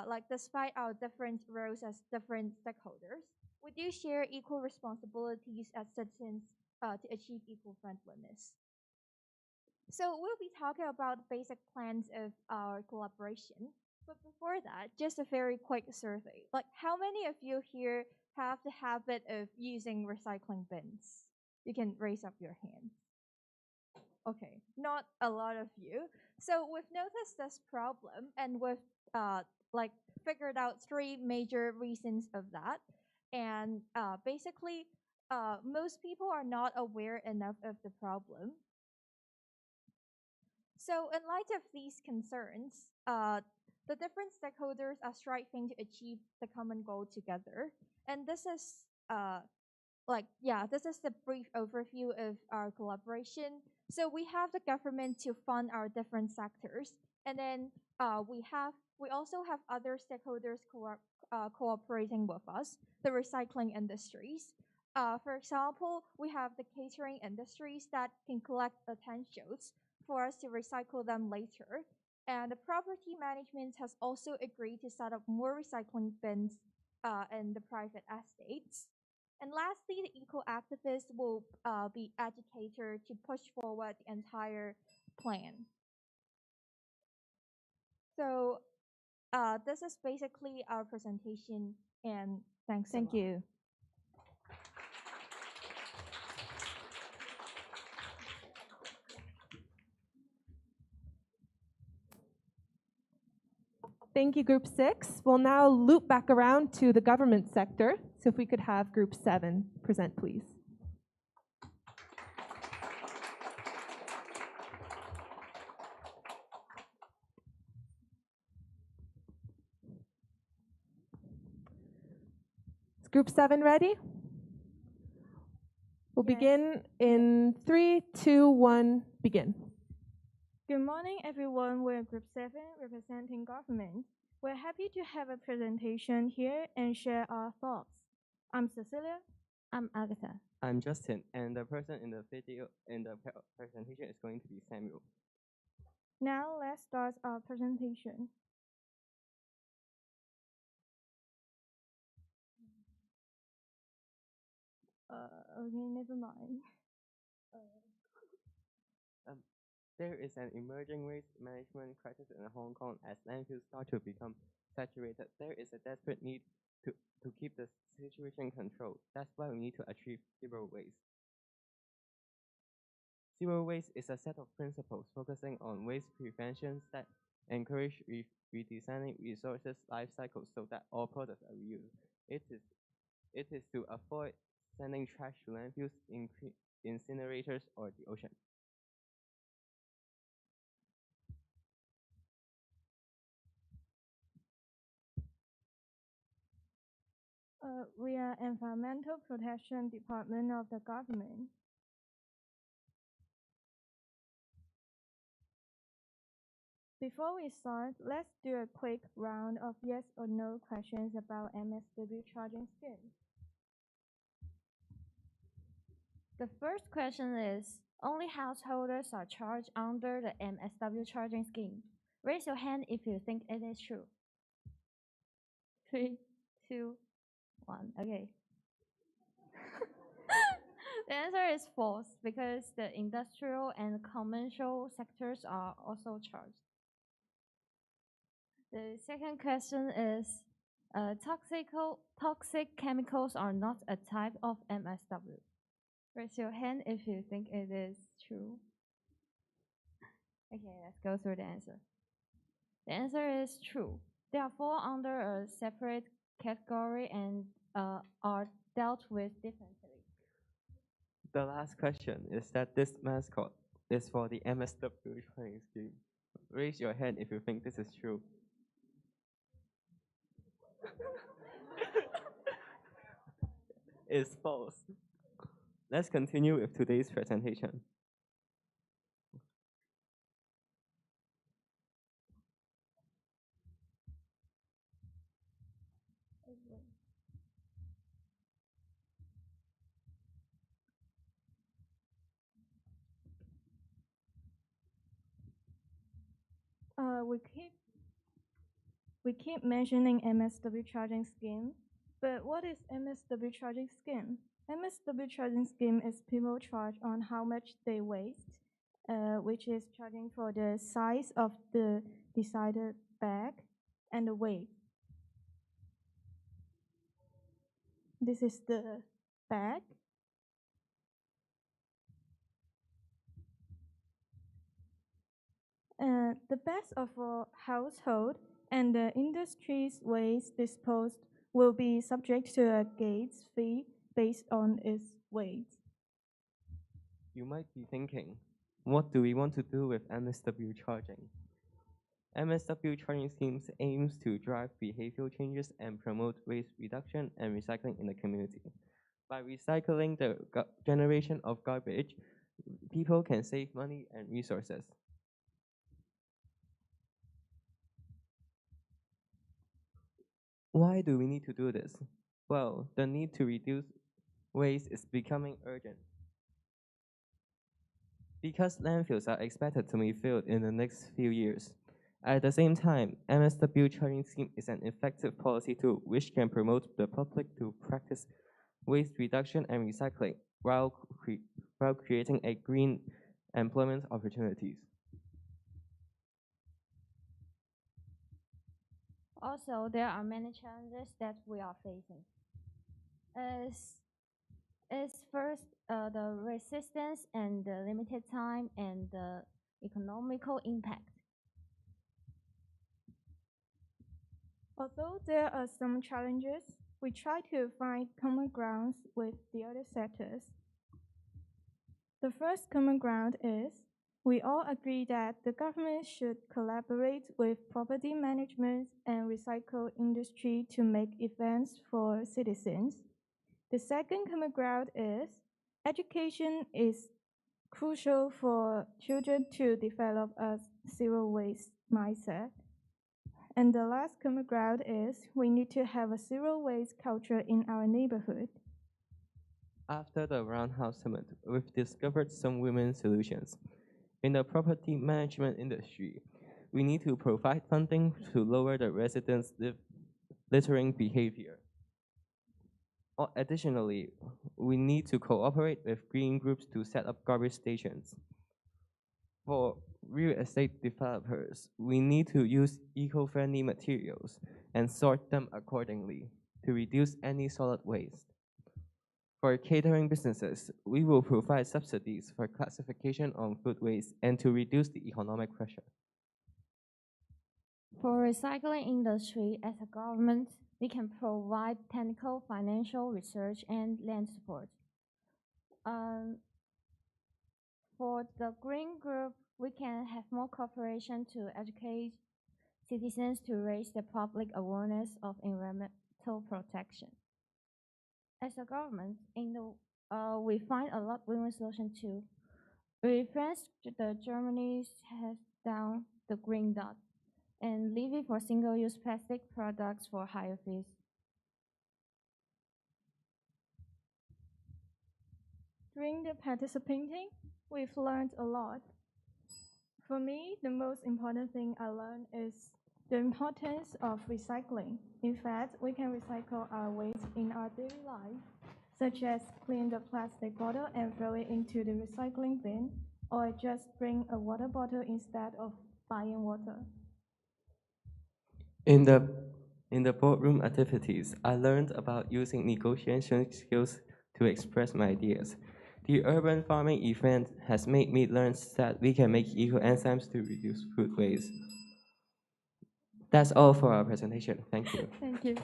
like despite our different roles as different stakeholders, we do share equal responsibilities as citizens to achieve equal friendliness. So we'll be talking about the basic plans of our collaboration. But before that, just a very quick survey. Like, how many of you here have the habit of using recycling bins? You can raise up your hand. Okay, not a lot of you. So we've noticed this problem, and we've like figured out 3 major reasons of that. And basically, most people are not aware enough of the problem. So in light of these concerns, the different stakeholders are striving to achieve the common goal together. And this is this is the brief overview of our collaboration. So we have the government to fund our different sectors, and then we also have other stakeholders cooperating with us, the recycling industries. For example, we have the catering industries that can collect utensils for us to recycle them later. And the property management has also agreed to set up more recycling bins in the private estates. And lastly, the eco-activists will be educated to push forward the entire plan. So this is basically our presentation, and thanks. Thank you. Thank you, Group 6. We'll now loop back around to the government sector. So if we could have Group 7 present, please. Is Group 7 ready? We'll begin in 3, 2, 1, begin. Good morning, everyone. We're Group 7 representing government. We're happy to have a presentation here and share our thoughts. I'm Cecilia. I'm Agatha. I'm Justin, and the person in the video in the presentation is going to be Samuel. Now let's start our presentation. Okay, never mind. There is an emerging waste management crisis in Hong Kong as landfills start to become saturated. There is a desperate need to keep the situation controlled. That's why we need to achieve zero waste. Zero waste is a set of principles focusing on waste prevention that encourage redesigning resources life cycles so that all products are reused. It is to avoid sending trash to landfills, incinerators, or the ocean. We are Environmental Protection Department of the government. Before we start, let's do a quick round of yes or no questions about MSW charging scheme. The first question is, only householders are charged under the MSW charging scheme. Raise your hand if you think it is true. 3, 2, 1. Okay. The answer is false because the industrial and commercial sectors are also charged. The second question is, toxic chemicals are not a type of MSW. Raise your hand if you think it is true. Okay, let's go through the answer. The answer is true. They are fall under a separate category and are dealt with differently. The last question is that this mascot is for the MSW training scheme. Raise your hand if you think this is true. It's false. Let's continue with today's presentation. We keep mentioning MSW charging scheme, but what is MSW charging scheme? MSW charging scheme is people charge on how much they waste, which is charging for the size of the decided bag and the weight. This is the bag. The best of a household and the industry's waste disposed will be subject to a gates fee based on its weight. You might be thinking, what do we want to do with MSW charging? MSW charging schemes aims to drive behavioral changes and promote waste reduction and recycling in the community. By recycling the generation of garbage, people can save money and resources. Why do we need to do this? Well, the need to reduce waste is becoming urgent. Because landfills are expected to be filled in the next few years. At the same time, MSW charging scheme is an effective policy tool which can promote the public to practice waste reduction and recycling while creating a green employment opportunities. Also, there are many challenges that we are facing. First, the resistance and the limited time and the economical impact. Although there are some challenges, we try to find common grounds with the other sectors. The first common ground is we all agree that the government should collaborate with property management and recycle industry to make events for citizens. The second common ground is education is crucial for children to develop a zero waste mindset. And the last common ground is we need to have a zero waste culture in our neighborhood. After the Roundhouse Summit, we've discovered some women solutions. In the property management industry, we need to provide funding to lower the residents' littering behavior. Additionally, we need to cooperate with green groups to set up garbage stations. For real estate developers, we need to use eco-friendly materials and sort them accordingly to reduce any solid waste. For catering businesses, we will provide subsidies for classification on food waste and to reduce the economic pressure. For recycling industry, as a government, We can provide technical, financial, research, and land support. For the green group, we can have more cooperation to educate citizens to raise the public awareness of environmental protection. As a government, we find a lot win-win solution too. We France the Germany has down the green dot and leaving for single-use plastic products for higher fees. During the participating, we've learned a lot. For me, the most important thing I learned is the importance of recycling. In fact, we can recycle our waste in our daily life, such as clean the plastic bottle and throw it into the recycling bin, or just bring a water bottle instead of buying water. In the boardroom activities, I learned about using negotiation skills to express my ideas. The urban farming event has made me learn that we can make eco-enzymes to reduce food waste. That's all for our presentation. Thank you. Thank you.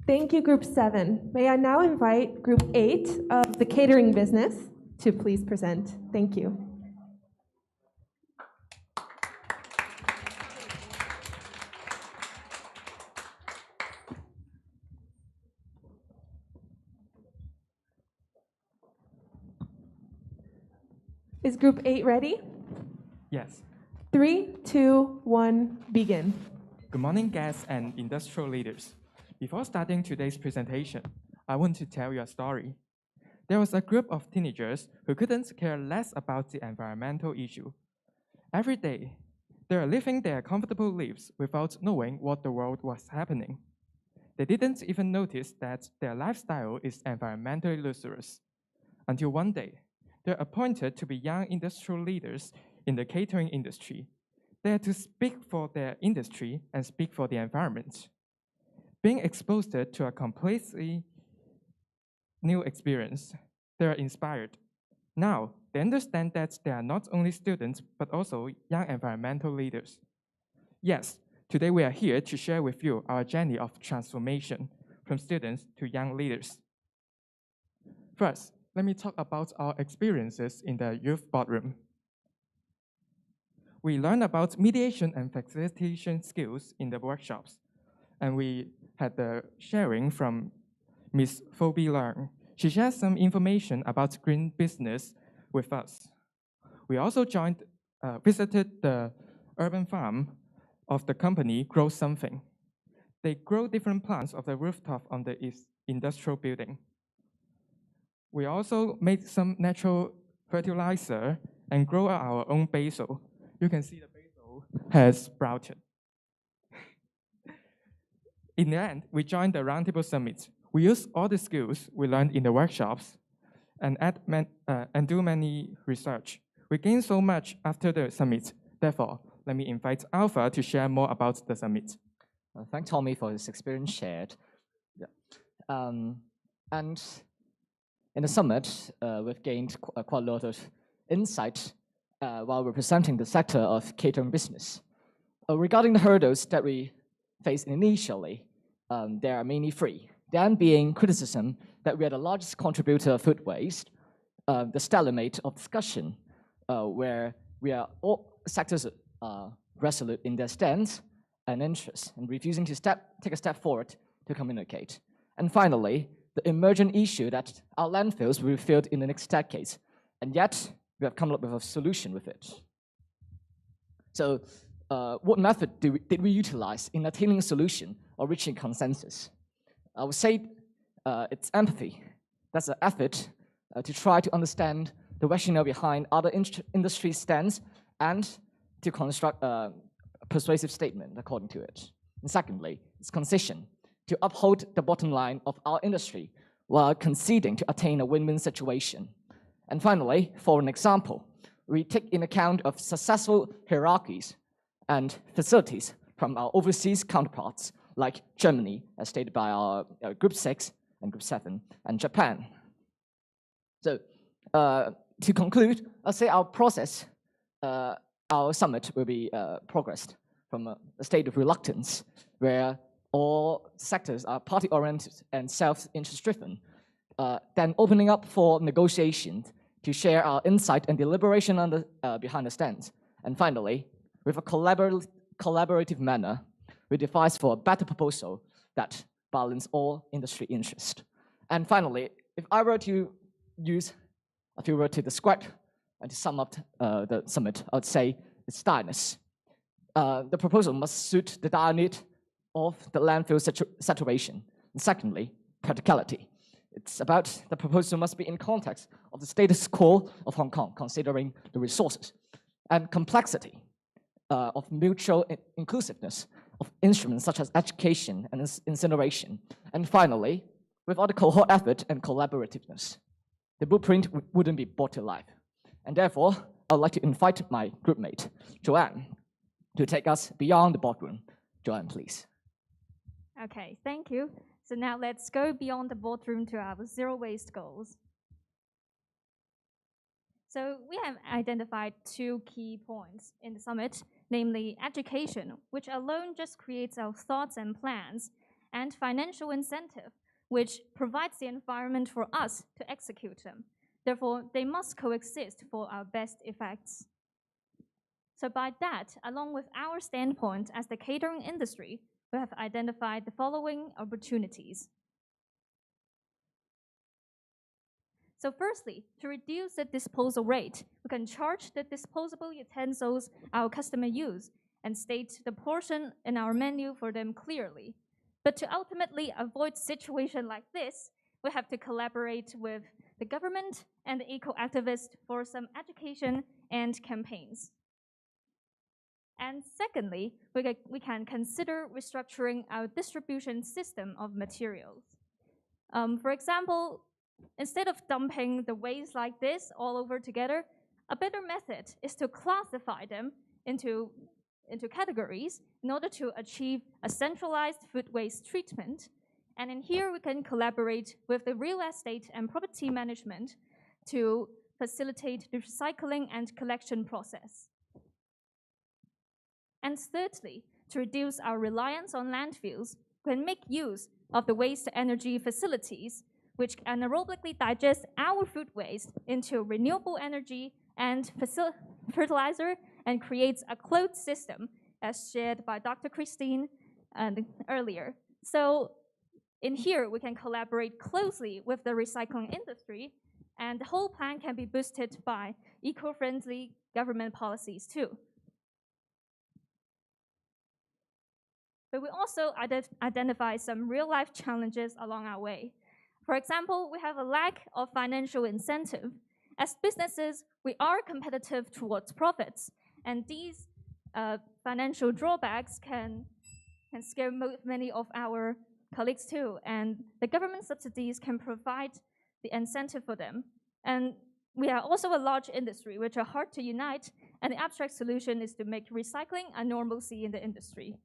Thank you, Group 7. May I now invite Group 8 of the catering business to please present. Thank you. Is Group 8 ready? Yes. 3, 2, 1, begin. Good morning, guests and industrial leaders. Before starting today's presentation, I want to tell you a story. There was a group of teenagers who couldn't care less about the environmental issue. Every day, they are living their comfortable lives without knowing what the world was happening. They didn't even notice that their lifestyle is environmentally luxurious. Until one day, they're appointed to be young industrial leaders in the catering industry. They are to speak for their industry and speak for the environment. Being exposed to a completely new experience, they are inspired. Now, they understand that they are not only students, but also young environmental leaders. Yes, today we are here to share with you our journey of transformation from students to young leaders. First, let me talk about our experiences in the Youth Boardroom. We learned about mediation and facilitation skills in the workshops, and we had the sharing from Ms. Phoebe Leung. She shared some information about green business with us. We also visited the urban farm of the company Grow Something. They grow different plants of the rooftop on the industrial building. We also made some natural fertilizer and grow our own basil. You can see the basil has sprouted. In the end, we joined the Roundtable Summit. We used all the skills we learned in the workshops and do many research. We gained so much after the summit. Therefore, let me invite Alpha to share more about the summit. Thank Tommy for his experience shared. Yeah. And in the summit, we've gained quite a lot of insight while representing the sector of catering business. Regarding the hurdles that we faced initially, there are mainly three. Then being criticism that we are the largest contributor of food waste, the stalemate of discussion, where we are all sectors resolute in their stance and interests and refusing to take a step forward to communicate. And finally, the emergent issue that our landfills will be filled in the next decades, and yet we have come up with a solution with it. So what method did we utilize in attaining a solution or reaching consensus? I would say it's empathy. That's an effort to try to understand the rationale behind other industry stands and to construct a persuasive statement according to it. And secondly, it's concision, to uphold the bottom line of our industry while conceding to attain a win-win situation. And finally, for an example, we take in account of successful hierarchies and facilities from our overseas counterparts, like Germany, as stated by our Group 6 and Group 7, and Japan. So to conclude, I'll say our process our summit will be progressed from a state of reluctance, where all sectors are party-oriented and self-interest-driven, then opening up for negotiations to share our insight and deliberation on behind the stands. And finally, with a collaborative manner, we devise for a better proposal that balance all industry interests. And finally, if I were to use a few words to describe and to sum up the summit, I would say it's direness. The proposal must suit the dire need of the landfill saturation. And secondly, practicality. It's about the proposal must be in context of the status quo of Hong Kong, considering the resources, and complexity of mutual inclusiveness of instruments such as education and incineration. And finally, without the cohort effort and collaborativeness, the blueprint wouldn't be brought to life. And therefore, I'd like to invite my groupmate, Joanne, to take us beyond the boardroom. Joanne, please. Okay, thank you. So now let's go beyond the boardroom to our zero waste goals. So we have identified 2 key points in the summit, namely education, which alone just creates our thoughts and plans, and financial incentive, which provides the environment for us to execute them. Therefore, they must coexist for our best effects. So by that, along with our standpoint as the catering industry, we have identified the following opportunities. So firstly, to reduce the disposal rate, we can charge the disposable utensils our customer use and state the portion in our menu for them clearly. But to ultimately avoid a situation like this, we have to collaborate with the government and the eco-activists for some education and campaigns. And secondly, we can consider restructuring our distribution system of materials. For example, instead of dumping the waste like this all over together, a better method is to classify them into categories in order to achieve a centralized food waste treatment. And in here, we can collaborate with the real estate and property management to facilitate the recycling and collection process. And thirdly, to reduce our reliance on landfills, we can make use of the waste-to-energy facilities, which anaerobically digest our food waste into renewable energy and fertilizer, and creates a closed system, as shared by Dr. Christine earlier. So in here, we can collaborate closely with the recycling industry, and the whole plan can be boosted by eco-friendly government policies too. But we also identify some real-life challenges along our way. For example, we have a lack of financial incentive. As businesses, we are competitive towards profits, and these financial drawbacks can scare many of our colleagues too, and the government subsidies can provide the incentive for them. And we are also a large industry, which are hard to unite, and the abstract solution is to make recycling a normalcy in the industry.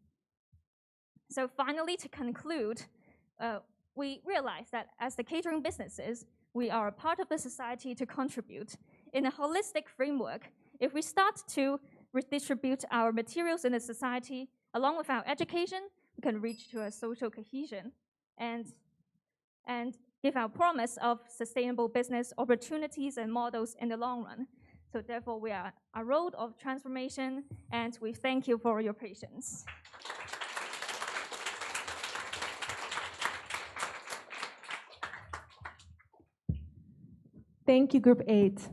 So finally, to conclude, we realize that as the catering businesses, we are a part of the society to contribute. In a holistic framework, if we start to redistribute our materials in the society, along with our education, we can reach to a social cohesion and give our promise of sustainable business opportunities and models in the long run. So therefore, we are a road of transformation, and we thank you for your patience. Thank you, Group 8.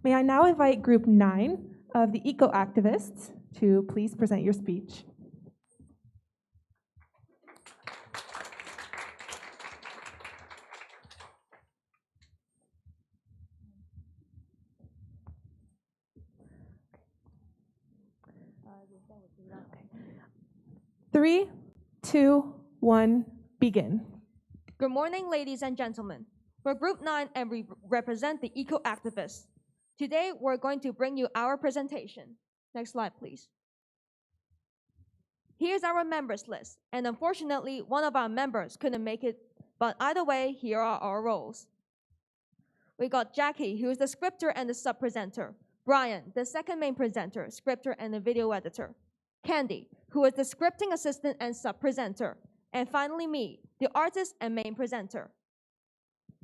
May I now invite Group 9 of the eco-activists to please present your speech. Three, two, one, begin. Good morning, ladies and gentlemen. We're Group 9 and we represent the eco-activists. Today, we're going to bring you our presentation. Next slide, please. Here's our members list, and unfortunately, one of our members couldn't make it, but either way, here are our roles. We got Jackie, who is the scripter and the sub-presenter. Brian, the second main presenter, scripter, and the video editor. Candy, who is the scripting assistant and sub-presenter. And finally me, the artist and main presenter.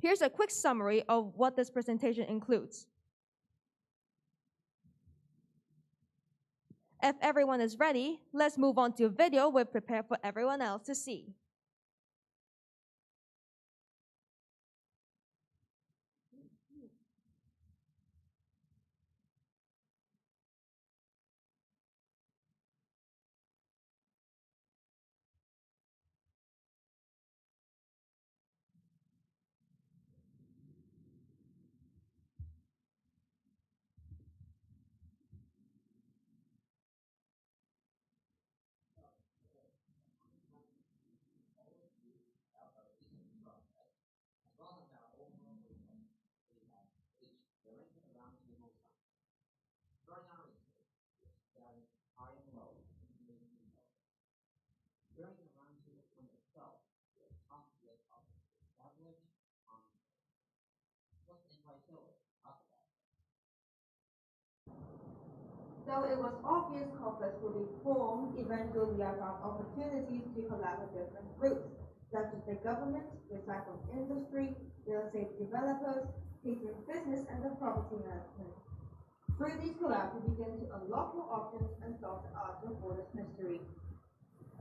Here's a quick summary of what this presentation includes. If everyone is ready, let's move on to a video we've prepared for everyone else to see. Though it was obvious conflicts would be formed, eventually I found opportunities to collaborate with different groups, such as the government, recycling industry, real estate developers, catering business, and the property management. Through these collabs, we begin to unlock more options and solve the art of borders mystery.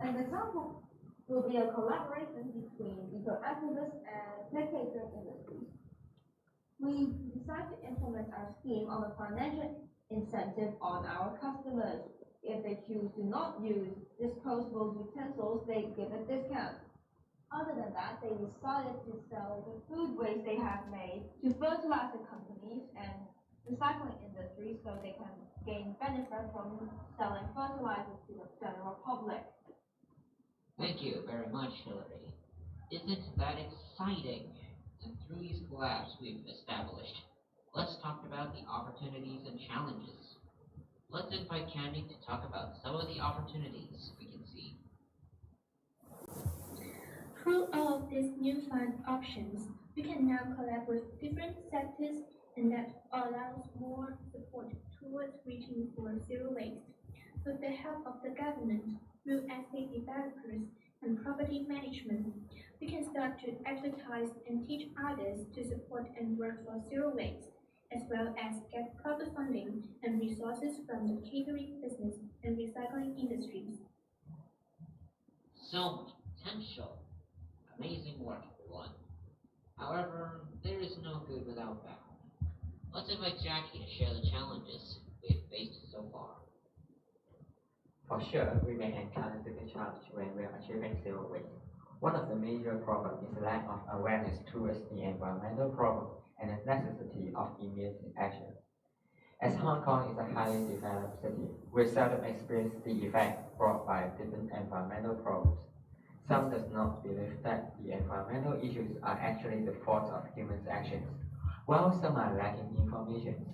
An example will be a collaboration between eco-activists and the catering industry. We decided to implement our scheme on a financial incentive on our customers. If they choose to not use disposable utensils, they get a discount. Other than that, they decided to sell the food waste they have made to fertilizer companies and recycling industries so they can gain benefit from selling fertilizers to the general public. Thank you very much, Hillary. Isn't that exciting? And through these collabs we've established, let's talk about the opportunities and challenges. Let's invite Candy to talk about some of the opportunities we can see. Through all of these newfound options, we can now collaborate with different sectors, and that allows more support towards reaching for zero waste. With the help of the government, real estate developers, and property management, we can start to advertise and teach others to support and work for zero waste, as well as get proper funding and resources from the catering business and recycling industries. So much potential. Amazing work, everyone. However, there is no good without bad. Let's invite Jackie to share the challenges we've faced so far. For sure, we may encounter different challenges when we are achieving zero waste. One of the major problems is the lack of awareness towards the environmental problem and the necessity of immediate action. As Hong Kong is a highly developed city, we seldom experience the effect brought by different environmental problems. Some does not believe that the environmental issues are actually the fault of human actions, while some are lacking information.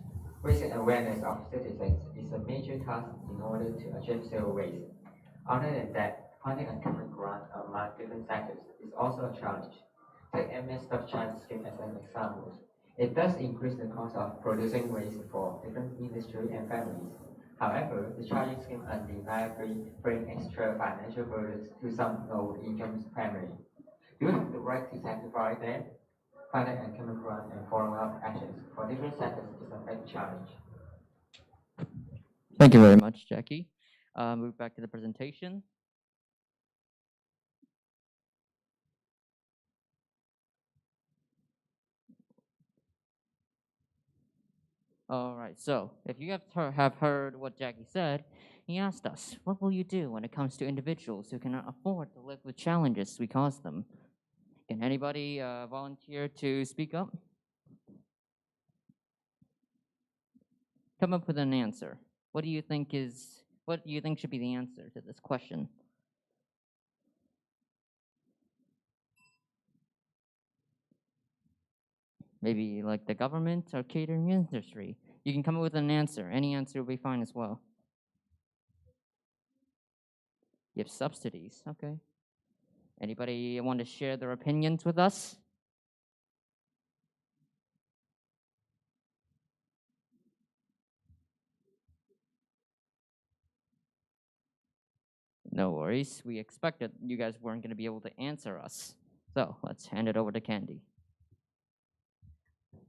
Raising awareness of citizens is a major task in order to achieve zero waste. Other than that, finding a common ground among different sectors is also a challenge. Take MS charge scheme as an example. It does increase the cost of producing waste for different industry and families. However, the charging scheme undeniably brings extra financial burdens to some low-income families. Do you have the right to sacrifice them? Finding a common ground and following up actions for different sectors is a big challenge. Thank you very much, Jackie. Move back to the presentation. All right, so if you have heard what Jackie said, he asked us, what will you do when it comes to individuals who cannot afford to live with challenges we cause them? Can anybody volunteer to speak up? Come up with an answer. What do you think should be the answer to this question? Maybe like the government or catering industry. You can come up with an answer. Any answer will be fine as well. Give subsidies, okay. Anybody want to share their opinions with us? No worries. We expected you guys weren't going to be able to answer us. So let's hand it over to Candy.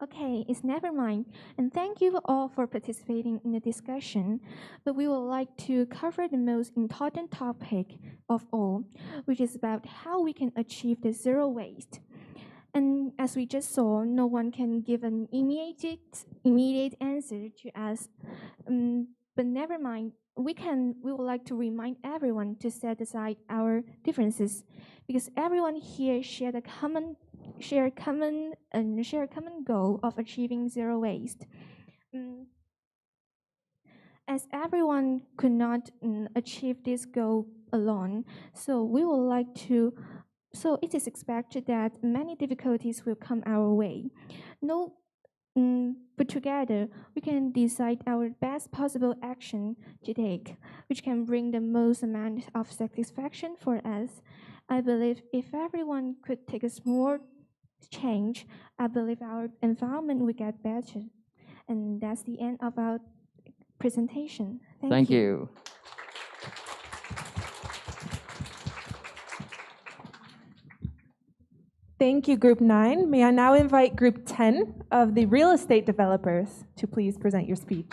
Okay, it's never mind. And thank you all for participating in the discussion. But we would like to cover the most important topic of all, which is about how we can achieve the zero waste. And as we just saw, no one can give an immediate answer to us. But never mind. We would like to remind everyone to set aside our differences, because everyone here share a common goal of achieving zero waste. As everyone could not achieve this goal alone, so it is expected that many difficulties will come our way. But together, we can decide our best possible action to take, which can bring the most amount of satisfaction for us. I believe if everyone could take a small change, I believe our environment will get better. And that's the end of our presentation. Thank you. Thank you, Group 9. May I now invite Group 10 of the real estate developers to please present your speech.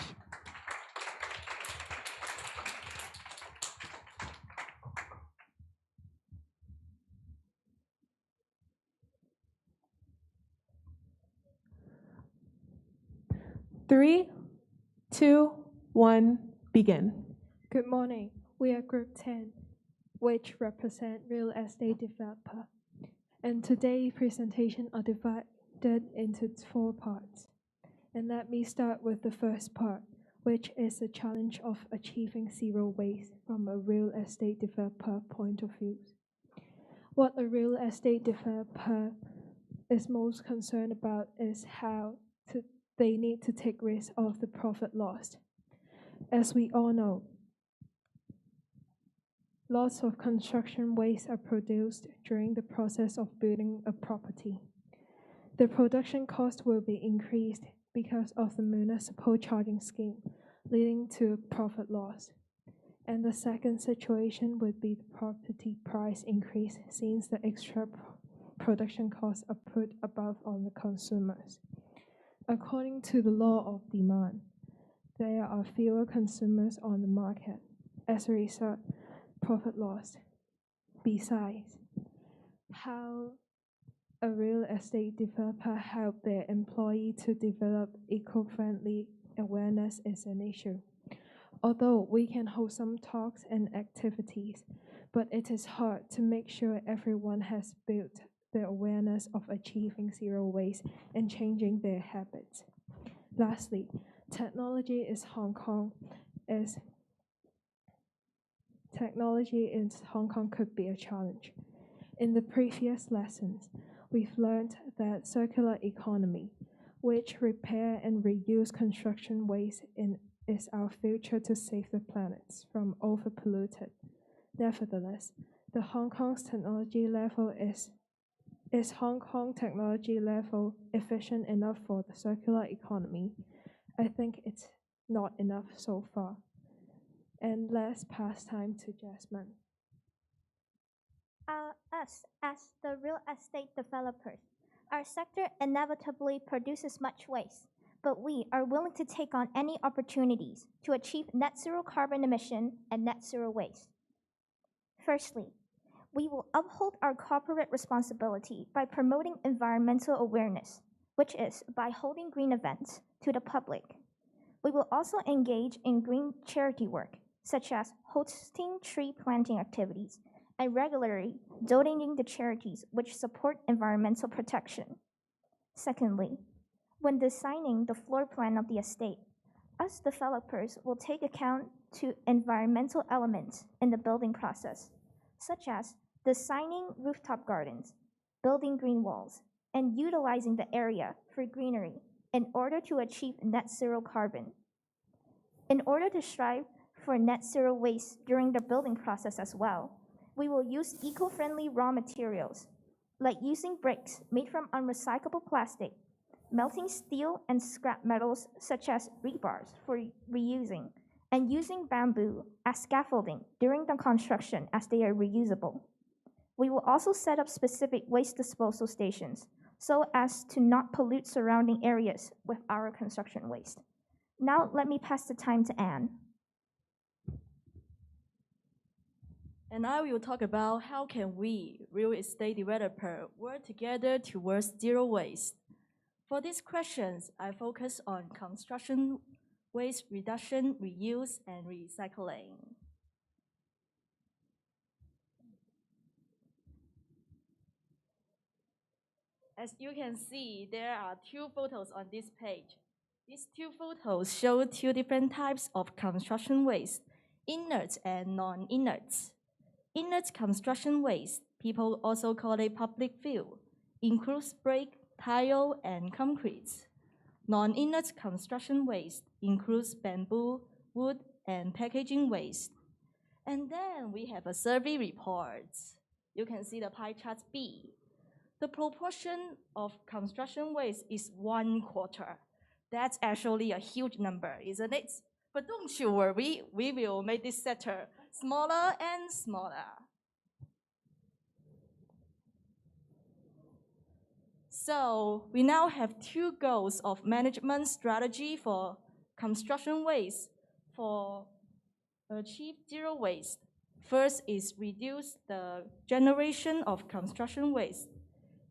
Three, two, one, begin. Good morning. We are Group 10, which represent real estate developer. And today's presentation are divided into 4 parts. And let me start with the first part, which is the challenge of achieving zero waste from a real estate developer point of view. What a real estate developer is most concerned about is how they need to take risk of the profit loss. As we all know, lots of construction waste are produced during the process of building a property. The production cost will be increased because of the municipal charging scheme, leading to profit loss. And the second situation would be the property price increase, since the extra production costs are put above on the consumers. According to the law of demand, there are fewer consumers on the market. As a result, profit loss. Besides, how a real estate developer help their employee to develop eco-friendly awareness is an issue. Although we can hold some talks and activities, but it is hard to make sure everyone has built the awareness of achieving zero waste and changing their habits. Lastly, technology in Hong Kong could be a challenge. In the previous lessons, we've learned that circular economy, which repair and reuse construction waste is our future to save the planet from overpolluted. Nevertheless, the Hong Kong's technology level is Hong Kong technology level efficient enough for the circular economy? I think it's not enough so far. And let's pass time to Jasmine. Us, as the real estate developers, our sector inevitably produces much waste, but we are willing to take on any opportunities to achieve net zero carbon emission and net zero waste. Firstly, we will uphold our corporate responsibility by promoting environmental awareness, which is by holding green events to the public. We will also engage in green charity work, such as hosting tree planting activities and regularly donating to charities which support environmental protection. Secondly, when designing the floor plan of the estate, us developers will take account to environmental elements in the building process, such as designing rooftop gardens, building green walls, and utilizing the area for greenery in order to achieve net zero carbon. In order to strive for net zero waste during the building process as well, we will use eco-friendly raw materials, like using bricks made from unrecyclable plastic, melting steel and scrap metals such as rebars for reusing, and using bamboo as scaffolding during the construction as they are reusable. We will also set up specific waste disposal stations so as to not pollute surrounding areas with our construction waste. Now let me pass the time to Anne. And I will talk about how can we, real estate developer, work together towards zero waste. For these questions, I focus on construction waste reduction, reuse, and recycling. As you can see, there are two photos on this page. These two photos show two different types of construction waste, inert and non-inert. Inert construction waste, people also call it public fill, includes brick, tile, and concrete. Non-inert construction waste includes bamboo, wood, and packaging waste. And then we have a survey report. You can see the pie chart B. The proportion of construction waste is 1/4. That's actually a huge number, isn't it? But don't you worry, we will make this sector smaller and smaller. So we now have two goals of management strategy for construction waste for achieve zero waste. First is reduce the generation of construction waste.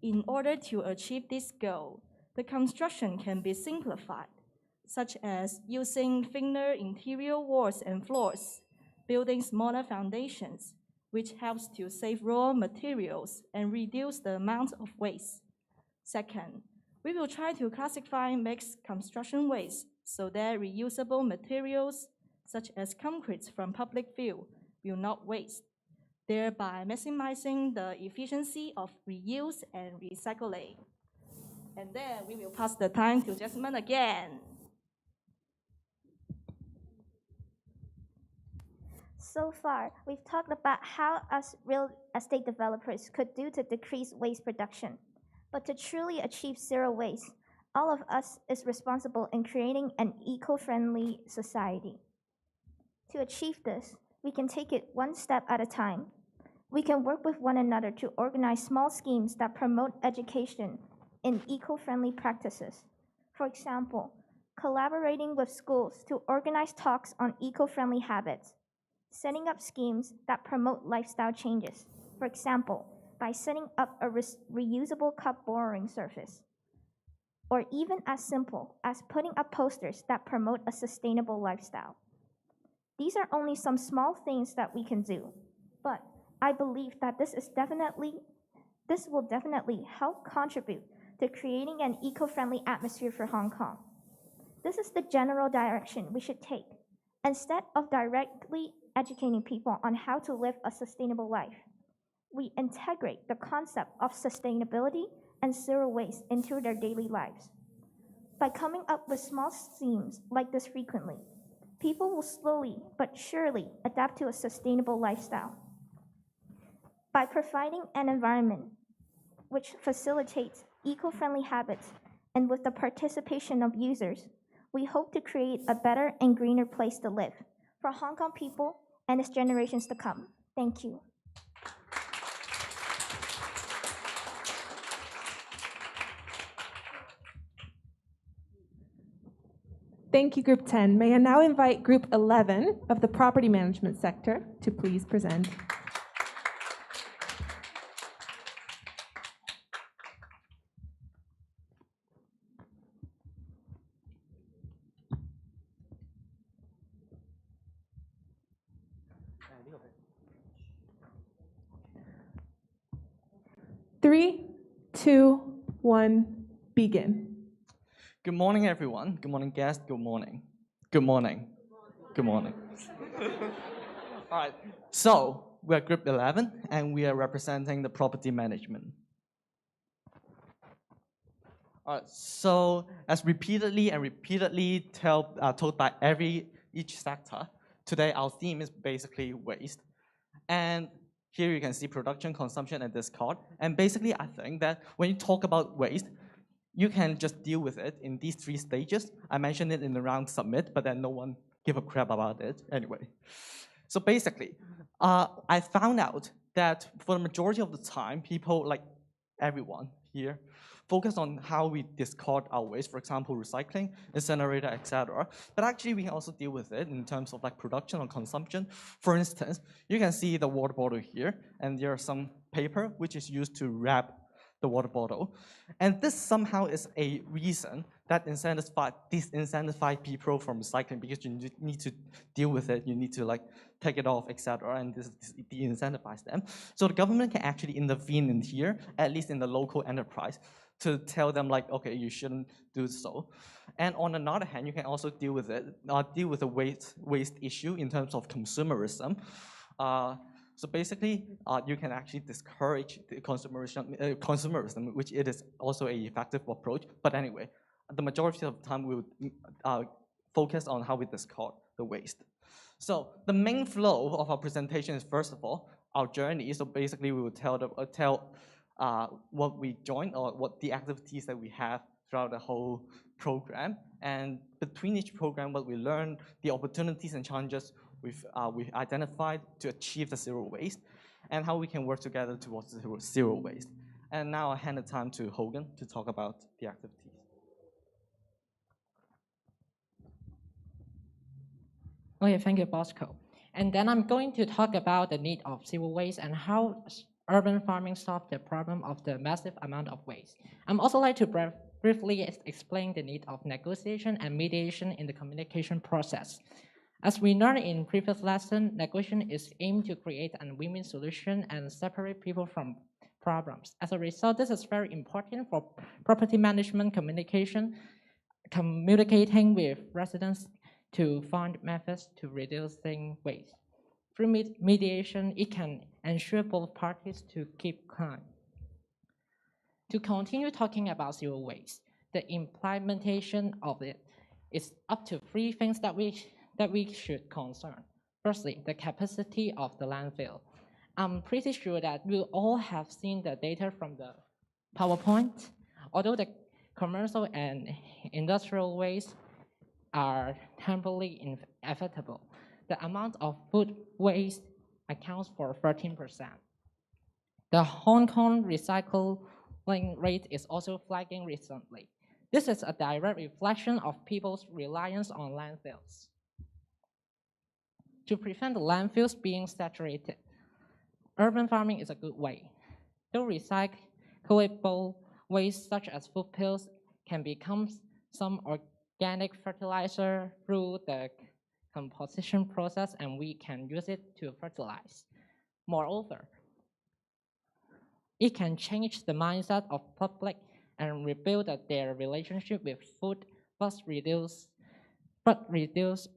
In order to achieve this goal, the construction can be simplified, such as using thinner interior walls and floors, building smaller foundations, which helps to save raw materials and reduce the amount of waste. Second, we will try to classify mixed construction waste so that reusable materials, such as concrete from public fill, will not waste, thereby maximizing the efficiency of reuse and recycling. And then we will pass the time to Jasmine again. So far, we've talked about how us real estate developers could do to decrease waste production. But to truly achieve zero waste, all of us is responsible in creating an eco-friendly society. To achieve this, we can take it one step at a time. We can work with one another to organize small schemes that promote education in eco-friendly practices. For example, collaborating with schools to organize talks on eco-friendly habits, setting up schemes that promote lifestyle changes. For example, by setting up a reusable cup borrowing service, or even as simple as putting up posters that promote a sustainable lifestyle. These are only some small things that we can do, but I believe that this will definitely help contribute to creating an eco-friendly atmosphere for Hong Kong. This is the general direction we should take, instead of directly educating people on how to live a sustainable life. We integrate the concept of sustainability and zero waste into their daily lives. By coming up with small schemes like this frequently, people will slowly but surely adapt to a sustainable lifestyle. By providing an environment which facilitates eco-friendly habits and with the participation of users, we hope to create a better and greener place to live for Hong Kong people and its generations to come. Thank you. Thank you, Group 10. May I now invite Group 11 of the property management sector to please present. Three, two, one, begin. Good morning, everyone. Good morning, guests. Good morning. Good morning. Good morning. All right. So we're Group 11, and we are representing the property management. All right. So as repeatedly told by each sector, today our theme is basically waste. And here you can see production, consumption, and discard. And basically, I think that when you talk about waste, you can just deal with it in these three stages. I mentioned it in the round submit, but then no one give a crap about it anyway. So basically, I found out that for the majority of the time, people, like everyone here, focus on how we discard our waste, for example, recycling, incinerator, etc. But actually, we can also deal with it in terms of like production or consumption. For instance, you can see the water bottle here, and there are some paper which is used to wrap the water bottle. And this somehow is a reason that disincentivise people from recycling, because you need to deal with it, you need to like take it off, etc. And this de-incentivize them. So the government can actually intervene in here, at least in the local enterprise, to tell them like, okay, you shouldn't do so. And on another hand, you can also deal with it, deal with the waste issue in terms of consumerism. So basically, you can actually discourage the consumerism, which it is also an effective approach. But anyway, the majority of the time we would focus on how we discard the waste. So the main flow of our presentation is, first of all, our journey. So basically, we will tell what we joined or what the activities that we have throughout the whole program. And between each program, what we learn, the opportunities and challenges we've identified to achieve the zero waste, and how we can work together towards zero waste. And now I hand the time to Hogan to talk about the activities. Okay, thank you, Bosco. And then I'm going to talk about the need of zero waste and how urban farming solves the problem of the massive amount of waste. I'm also like to briefly explain the need of negotiation and mediation in the communication process. As we learned in previous lesson, negotiation is aimed to create a win-win solution and separate people from problems. As a result, this is very important for property management communication, communicating with residents to find methods to reducing waste. Through mediation, it can ensure both parties to keep calm. To continue talking about zero waste, the implementation of it is up to 3 things that we should concern. Firstly, the capacity of the landfill. I'm pretty sure that we all have seen the data from the PowerPoint. Although the commercial and industrial waste are temporarily inevitable, the amount of food waste accounts for 13%. The Hong Kong recycling rate is also flagging recently. This is a direct reflection of people's reliance on landfills. To prevent the landfills being saturated, urban farming is a good way. Though recyclable waste such as food pills can become some organic fertilizer through the composition process, and we can use it to fertilize. Moreover, it can change the mindset of public and rebuild their relationship with food, but reduce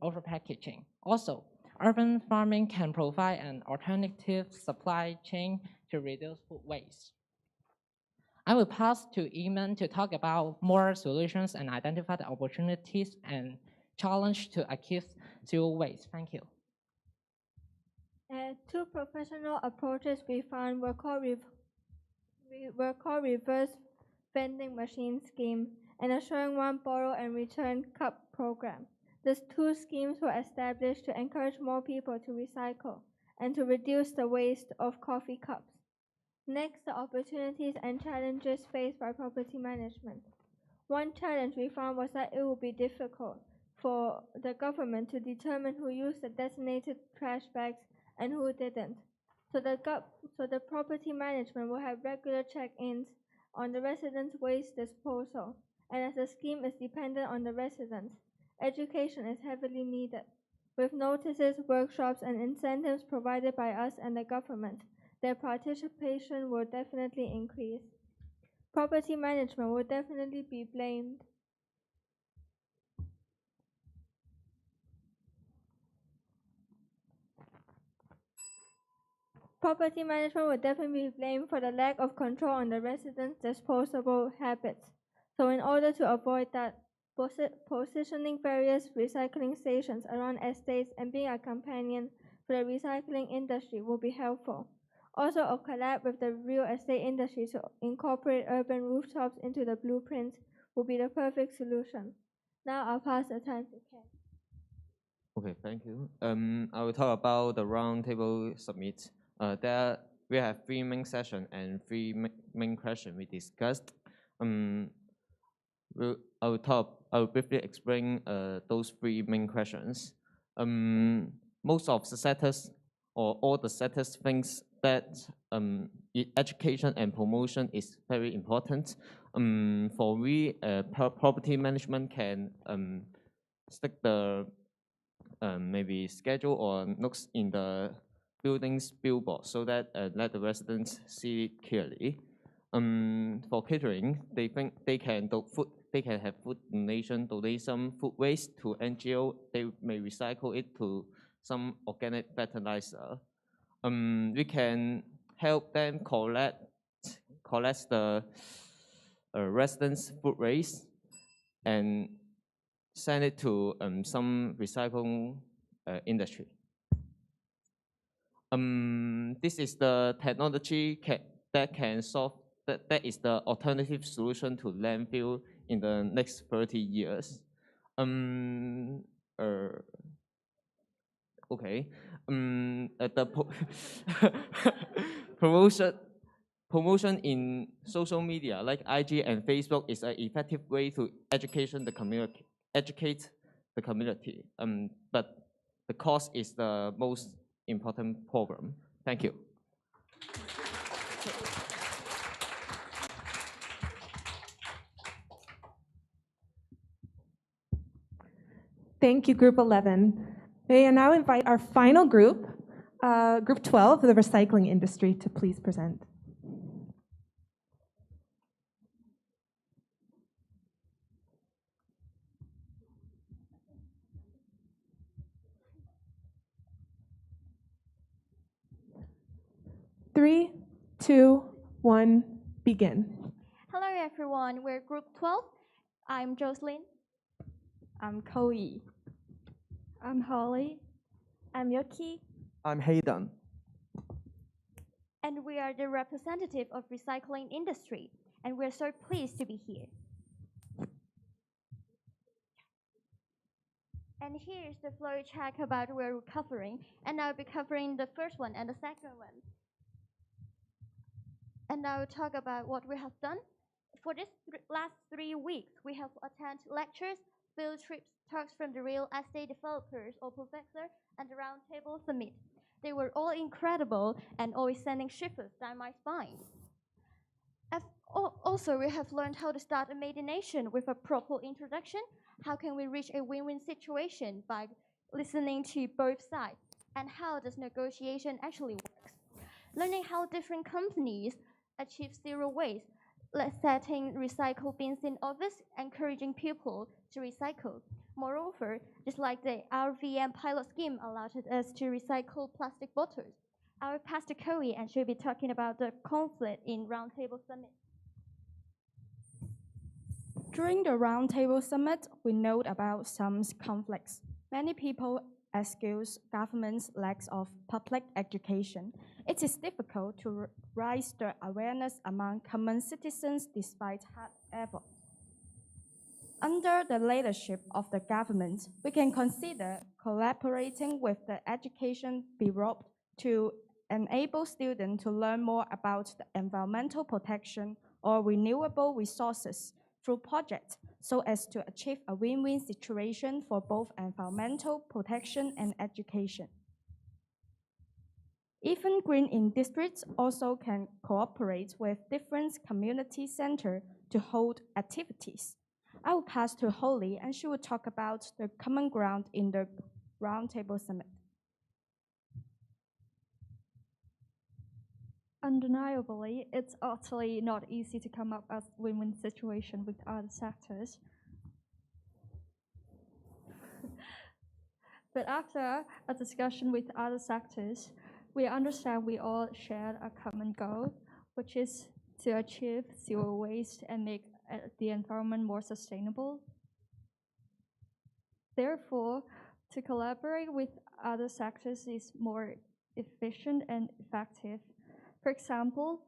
overpackaging. Also, urban farming can provide an alternative supply chain to reduce food waste. I will pass to Eamon to talk about more solutions and identify the opportunities and challenge to achieve zero waste. Thank you. 2 professional approaches we found were called reverse vending machine scheme and a showing one borrow and return cup program. These 2 schemes were established to encourage more people to recycle and to reduce the waste of coffee cups. Next, the opportunities and challenges faced by property management. One challenge we found was that it would be difficult for the government to determine who used the designated trash bags and who didn't. So the property management will have regular check-ins on the residents' waste disposal, and as the scheme is dependent on the residents, education is heavily needed. With notices, workshops, and incentives provided by us and the government, their participation will definitely increase. Property management will definitely be blamed. Property management will definitely be blamed for the lack of control on the residents' disposable habits. So in order to avoid that, positioning various recycling stations around estates and being a companion for the recycling industry will be helpful. Also, a collab with the real estate industry to incorporate urban rooftops into the blueprints will be the perfect solution. Now I'll pass the time to Ken. Okay, thank you. I will talk about the roundtable summit. There we have 3 main sessions and 3 main questions we discussed. I will briefly explain those 3 main questions. Most of the sectors or all the sectors thinks that education and promotion is very important. For we, property management can stick the maybe schedule or notes in the building's billboard so that let the residents see it clearly. For catering, they think they can have food donate some food waste to NGO. They may recycle it to some organic fertilizer. We can help them collect the residents' food waste and send it to some recycling industry. This is the technology that can solve that is the alternative solution to landfill in the next 30 years. Okay. The promotion in social media like IG and Facebook is an effective way to educate the community. But the cost is the most important problem. Thank you. Thank you, Group 11. May I now invite our final group, Group 12, the recycling industry, to please present. Three, two, one, begin. Hello, everyone. We're Group 12. I'm Jocelyn. I'm Koi. I'm Holly. I'm Yuki. I'm Hayden. And we are the representative of recycling industry, and we're so pleased to be here. And here's the flow chart about what we're covering, and I'll be covering the first one and the second one. And I'll talk about what we have done. For this last 3 weeks, we have attended lectures, field trips, talks from the real estate developers or professors, and the roundtable summit. They were all incredible and always sending shivers down my spine. Also, we have learned how to start a mediation with a proper introduction. How can we reach a win-win situation by listening to both sides? And how does negotiation actually work? Learning how different companies achieve zero waste, setting recycle bins in office, encouraging people to recycle. Moreover, just like the RVM pilot scheme allowed us to recycle plastic bottles, I will pass to Koi and she'll be talking about the conflict in Roundtable Summit. During the Roundtable Summit, we note about some conflicts. Many people excuse government's lack of public education. It is difficult to raise the awareness among common citizens despite hard effort. Under the leadership of the government, we can consider collaborating with the Education Bureau to enable students to learn more about the environmental protection or renewable resources through projects so as to achieve a win-win situation for both environmental protection and education. Even green in districts also can cooperate with different community centers to hold activities. I will pass to Holly and she will talk about the common ground in the Roundtable Summit. Undeniably, it's utterly not easy to come up with a win-win situation with other sectors. But after a discussion with other sectors, we understand we all share a common goal, which is to achieve zero waste and make the environment more sustainable. Therefore, to collaborate with other sectors is more efficient and effective. For example,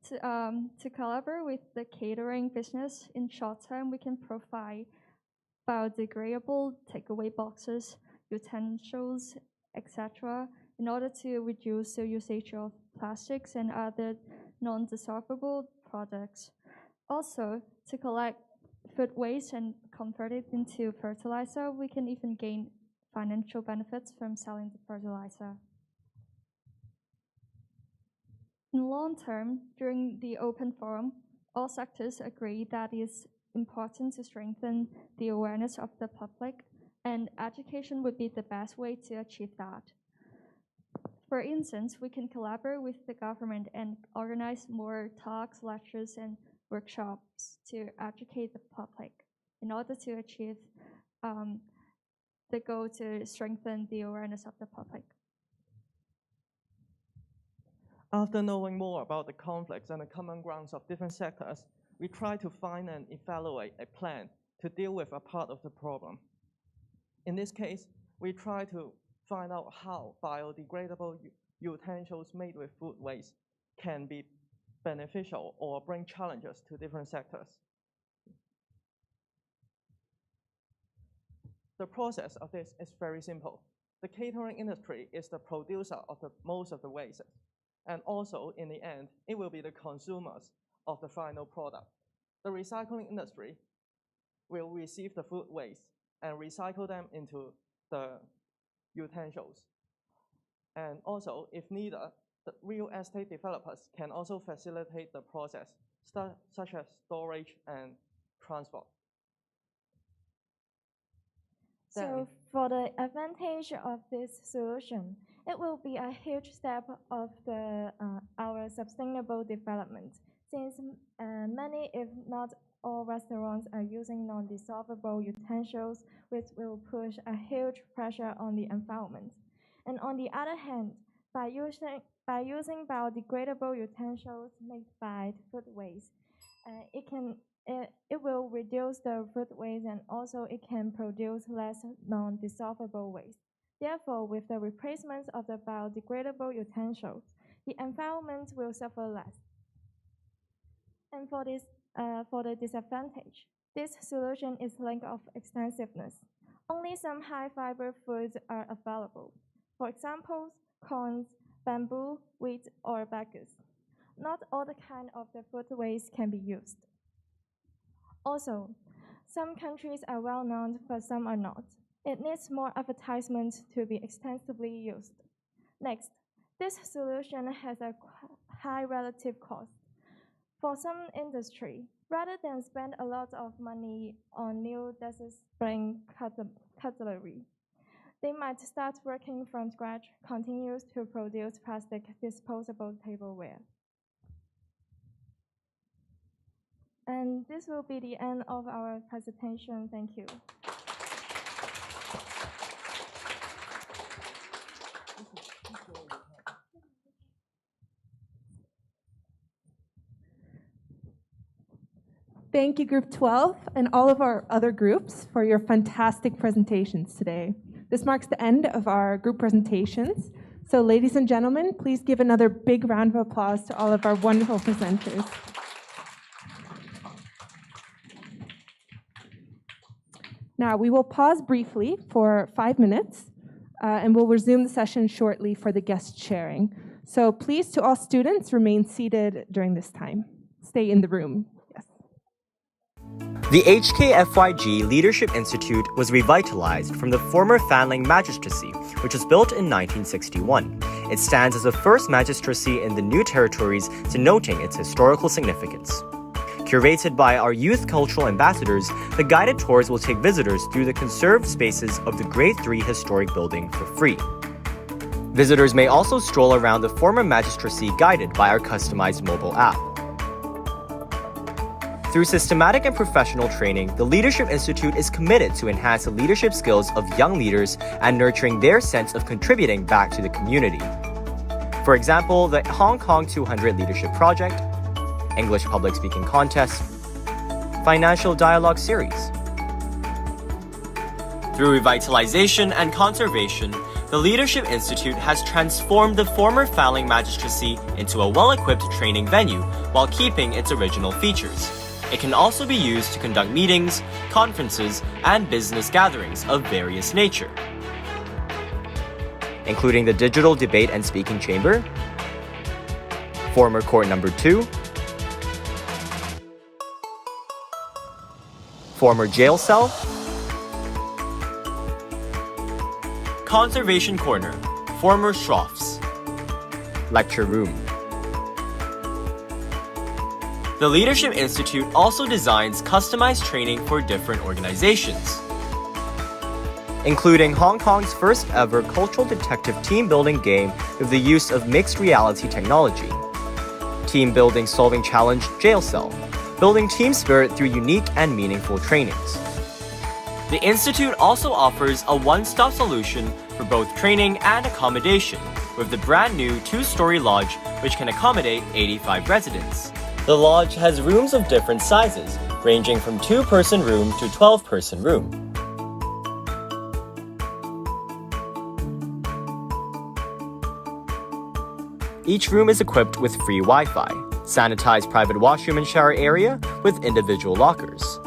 to collaborate with the catering business, in short term, we can provide biodegradable takeaway boxes utensils, etc., in order to reduce the usage of plastics and other non-dissolvable products. Also, to collect food waste and convert it into fertilizer, we can even gain financial benefits from selling the fertilizer. In long term, during the open forum, all sectors agree that it is important to strengthen the awareness of the public, and education would be the best way to achieve that. For instance, we can collaborate with the government and organize more talks, lectures, and workshops to educate the public in order to achieve the goal to strengthen the awareness of the public. After knowing more about the conflicts and the common grounds of different sectors, we try to find and evaluate a plan to deal with a part of the problem. In this case, we try to find out how biodegradable utensils made with food waste can be beneficial or bring challenges to different sectors. The process of this is very simple. The catering industry is the producer of most of the waste. And also, in the end, it will be the consumers of the final product. The recycling industry will receive the food waste and recycle them into the utensils. And also, if needed, the real estate developers can also facilitate the process, such as storage and transport. So for the advantage of this solution, it will be a huge step of our sustainable development, since many, if not all, restaurants are using non-dissolvable utensils, which will push a huge pressure on the environment. And on the other hand, by using biodegradable utensils made by food waste, it will reduce the food waste, and also it can produce less non-dissolvable waste. Therefore, with the replacement of the biodegradable utensils, the environment will suffer less. And for the disadvantage, this solution is lack of extensiveness. Only some high-fiber foods are available. For example, corn, bamboo, wheat, or bagasse. Not all the kind of the food waste can be used. Also, some countries are well known, but some are not. It needs more advertisement to be extensively used. Next, this solution has a high relative cost. For some industry, rather than spend a lot of money on new discipline cutlery, they might start working from scratch, continues to produce plastic disposable tableware. And this will be the end of our presentation. Thank you. Thank you, Group 12, and all of our other groups for your fantastic presentations today. This marks the end of our group presentations. So, ladies and gentlemen, please give another big round of applause to all of our wonderful presenters. Now, we will pause briefly for 5 minutes, and we'll resume the session shortly for the guest sharing. So please, to all students, remain seated during this time. Stay in the room. Yes. The HKFYG Leadership Institute was revitalized from the former Fanling Magistracy, which was built in 1961. It stands as the first magistracy in the new territories, denoting its historical significance. Curated by our youth cultural ambassadors, the guided tours will take visitors through the conserved spaces of the Grade 3 historic building for free. Visitors may also stroll around the former magistracy guided by our customized mobile app. Through systematic and professional training, the Leadership Institute is committed to enhance the leadership skills of young leaders and nurturing their sense of contributing back to the community. For example, the Hong Kong 200 Leadership Project, English Public Speaking Contest, Financial Dialogue Series. Through revitalization and conservation, the Leadership Institute has transformed the former Fanling Magistracy into a well-equipped training venue while keeping its original features. It can also be used to conduct meetings, conferences, and business gatherings of various nature. including the Digital Debate and Speaking Chamber, former Court Number 2, former jail cell, Conservation Corner, former Schroffs, lecture room. The Leadership Institute also designs customized training for different organizations, including Hong Kong's first ever cultural detective team building game with the use of mixed reality technology, team building solving challenge jail cell, building team spirit through unique and meaningful trainings. The Institute also offers a one-stop solution for both training and accommodation with the brand new 2-story lodge which can accommodate 85 residents. The lodge has rooms of different sizes, ranging from 2-person room to 12-person room. Each room is equipped with free Wi-Fi, sanitized private washroom and shower area with individual lockers,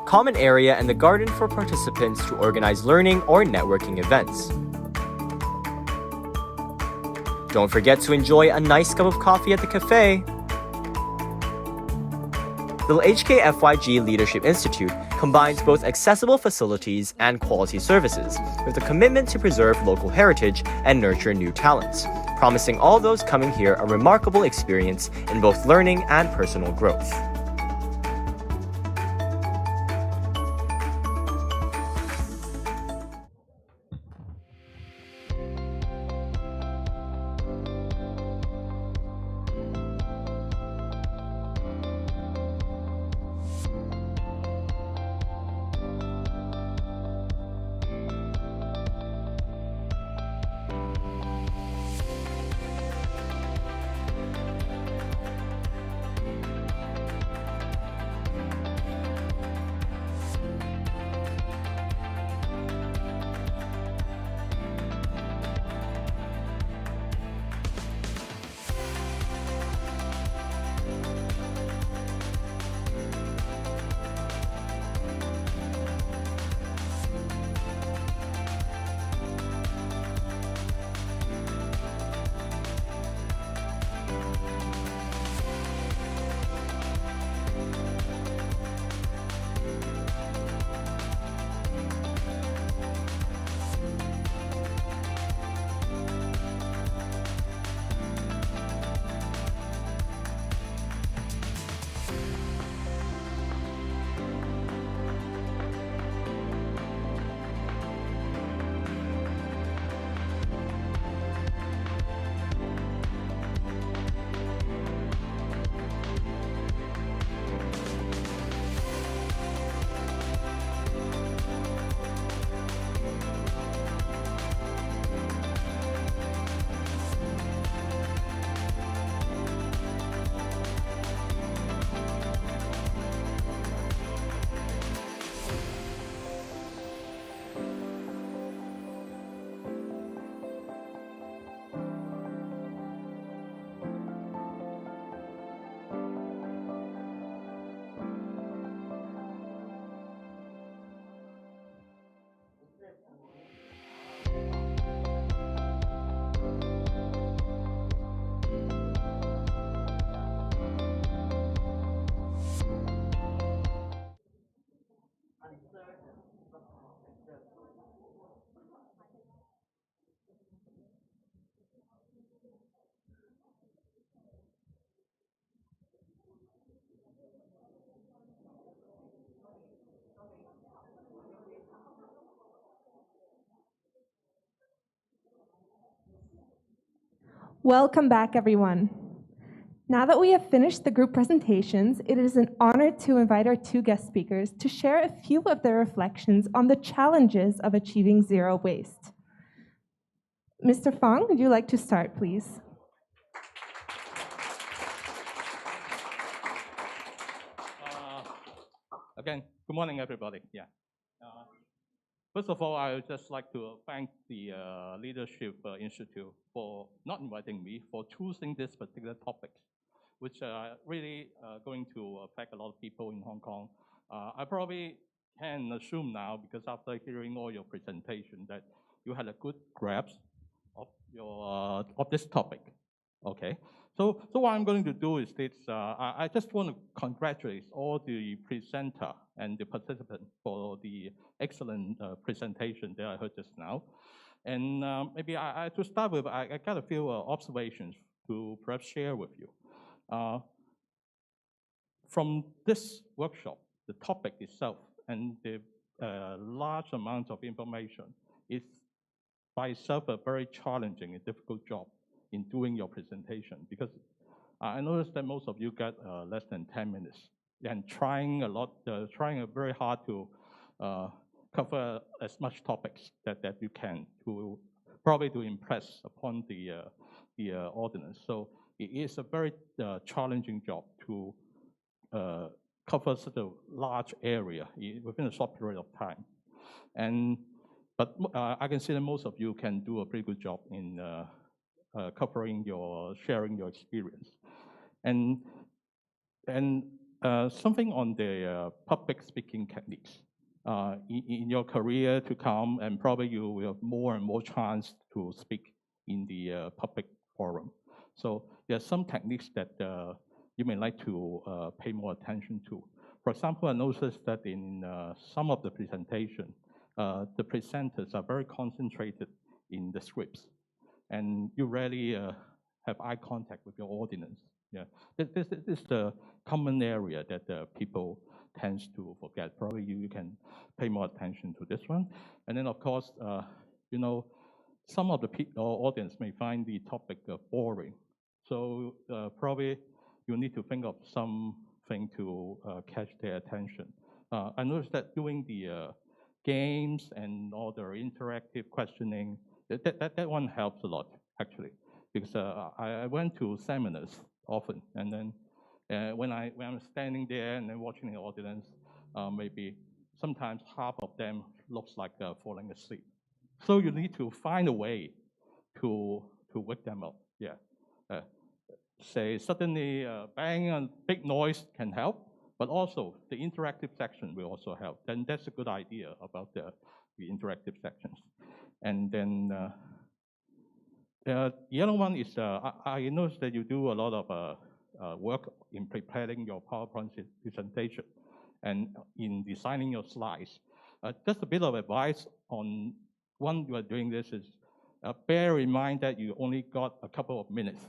common area and the garden for participants to organize learning or networking events. Don't forget to enjoy a nice cup of coffee at the cafe. The HKFYG Leadership Institute combines both accessible facilities and quality services with a commitment to preserve local heritage and nurture new talents, promising all those coming here a remarkable experience in both learning and personal growth. Welcome back, everyone. Now that we have finished the group presentations, it is an honor to invite our 2 guest speakers to share a few of their reflections on the challenges of achieving zero waste. Mr. Fong, would you like to start, please? Again, good morning, everybody. First of all, I would just like to thank the Leadership Institute for not inviting me, for choosing this particular topic, which are really going to affect a lot of people in Hong Kong. I probably can assume now, because after hearing all your presentation, that you had a good grasp of this topic. Okay, so what I'm going to do is this. I just want to congratulate all the presenter and the participant for the excellent presentation that I heard just now. And maybe to start with, I got a few observations to perhaps share with you. From this workshop, the topic itself and the large amount of information is by itself a very challenging and difficult job in doing your presentation, because I noticed that most of you get less than 10 minutes and trying very hard to cover as much topics that you can to probably to impress upon the audience. So it is a very challenging job to cover such a large area within a short period of time. But I can see that most of you can do a pretty good job in sharing your experience. And something on the public speaking techniques. In your career to come, and probably you will have more and more chance to speak in the public forum. So there are some techniques that you may like to pay more attention to. For example, I noticed that in some of the presentation, the presenters are very concentrated in the scripts, and you rarely have eye contact with your audience. Yeah, this is the common area that people tends to forget. Probably you can pay more attention to this one. And then, of course, you know, some of the audience may find the topic boring. So probably you need to think of something to catch their attention. I noticed that doing the games and all the interactive questioning, that one helps a lot, actually. Because I went to seminars often, and then when I'm standing there and then watching the audience, maybe sometimes half of them looks like falling asleep. So you need to find a way to wake them up. Yeah, say suddenly bang and big noise can help, but also the interactive section will also help. Then that's a good idea about the interactive sections. And then the other one is I noticed that you do a lot of work in preparing your PowerPoint presentation and in designing your slides. Just a bit of advice on when you are doing this is bear in mind that you only got a couple of minutes,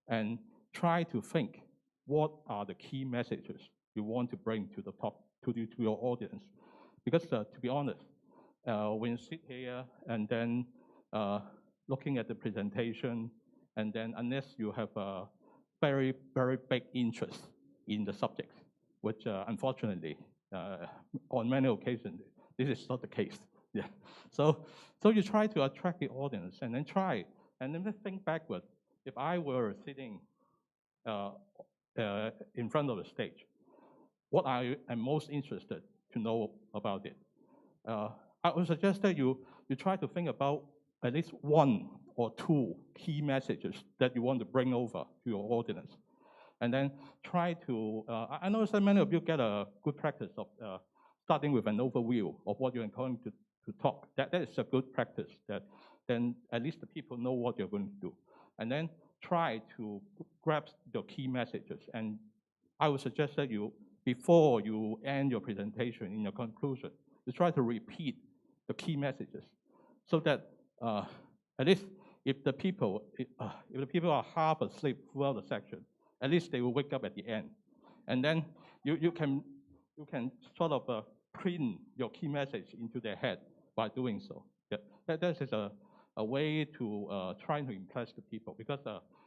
and try to think what are the key messages you want to bring to the top to your audience. Because to be honest, when you sit here and then looking at the presentation, and then unless you have a very, very big interest in the subject, which unfortunately, on many occasions, this is not the case. Yeah. So you try to attract the audience, and then think backward. If I were sitting in front of the stage, what I am most interested to know about it. I would suggest that you try to think about at least one or two key messages that you want to bring over to your audience. And then try to, I know that many of you get a good practice of starting with an overview of what you're going to talk. That is a good practice, that then at least the people know what you're going to do. And then try to grab the key messages. And I would suggest that before you end your presentation, in your conclusion, you try to repeat the key messages, so that at least if the people are half asleep throughout the section, at least they will wake up at the end. And then you can sort of print your key message into their head by doing so. Yeah. That is a way to try to impress the people, because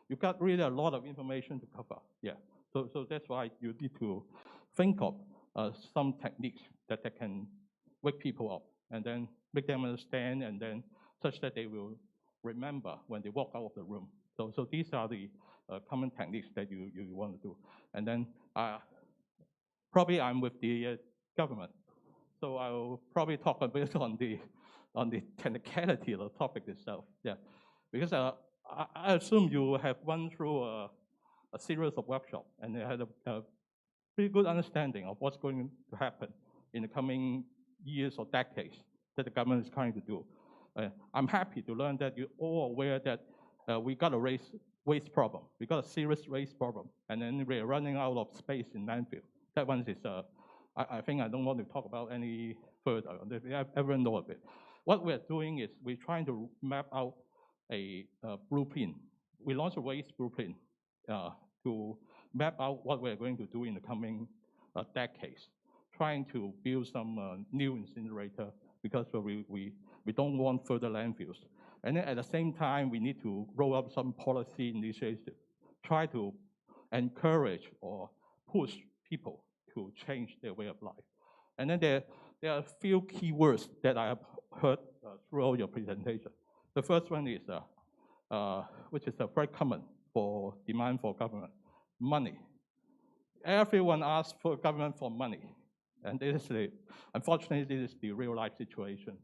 you've got really a lot of information to cover. Yeah. So that's why you need to think of some techniques that can wake people up and then make them understand, and then such that they will remember when they walk out of the room. So these are the common techniques that you want to do. And then probably I'm with the government, so I'll probably talk a bit on the technicality of the topic itself. Yeah, because I assume you have gone through a series of workshops and you had a pretty good understanding of what's going to happen in the coming years or decades that the government is trying to do. I'm happy to learn that you're all aware that we got a waste problem. We got a serious waste problem, and then we're running out of space in landfill. That one is, I think I don't want to talk about any further. Everyone know of it. What we're doing is we're trying to map out a blueprint. We launched a waste blueprint to map out what we're going to do in the coming decades, trying to build some new incinerator because we don't want further landfills. And then at the same time, we need to roll up some policy initiative, try to encourage or push people to change their way of life. And then there are a few key words that I have heard throughout your presentation. The first one is, which is very common for demand for government, money. Everyone asks for government for money. And this is unfortunately, this is the real life situation.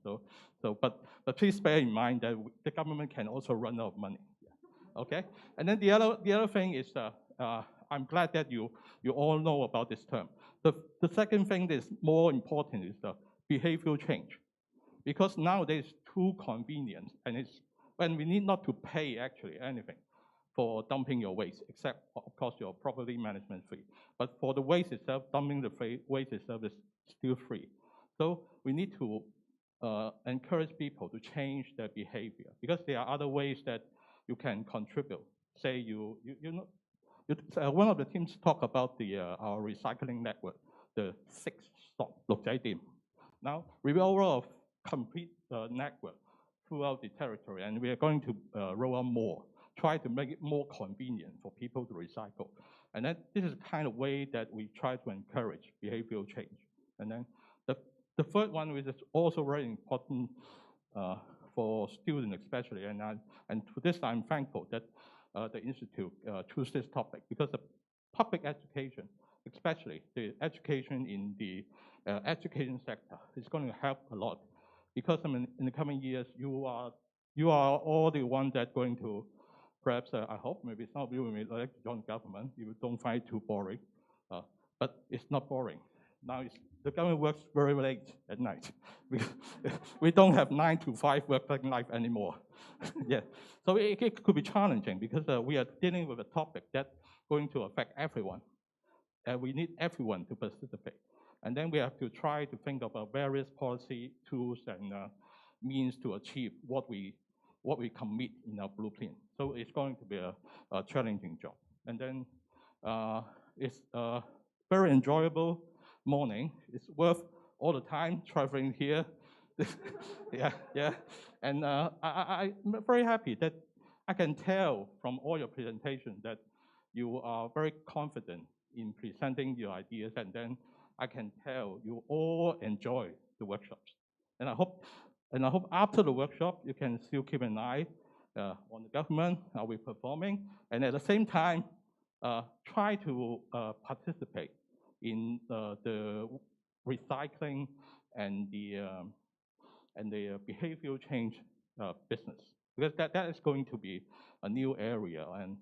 But please bear in mind that the government can also run out of money. Okay? And then the other thing is, I'm glad that you all know about this term. The second thing that is more important is the behavioral change. Because nowadays, it's too convenient, and we need not to pay actually anything for dumping your waste, except, of course, your property management fee. But for the waste itself, dumping the waste itself is still free. So we need to encourage people to change their behavior, because there are other ways that you can contribute. Say one of the teams talk about our recycling network, the 6-stop 6仔店. Now, we will roll out a complete network throughout the territory, and we are going to roll out more, try to make it more convenient for people to recycle. And then this is the kind of way that we try to encourage behavioral change. And then the third one, which is also very important for students especially, and for this I'm thankful that the Institute chose this topic, because the public education, especially the education in the education sector, is going to help a lot. Because I mean, in the coming years, you are all the ones that going to, perhaps, I hope, maybe some of you will elect to join government, you don't find it too boring, but it's not boring. Now the government works very late at night. We don't have 9 to 5 working life anymore. Yeah, so it could be challenging, because we are dealing with a topic that's going to affect everyone. We need everyone to participate. And then we have to try to think about various policy tools and means to achieve what we commit in our blueprint. So it's going to be a challenging job. And then it's a very enjoyable morning. It's worth all the time traveling here. yeah. And I'm very happy that I can tell from all your presentations that you are very confident in presenting your ideas, and then I can tell you all enjoy the workshops. And I hope after the workshop, you can still keep an eye on the government, how we're performing, and at the same time, try to participate in the recycling and the behavioral change business, because that is going to be a new area and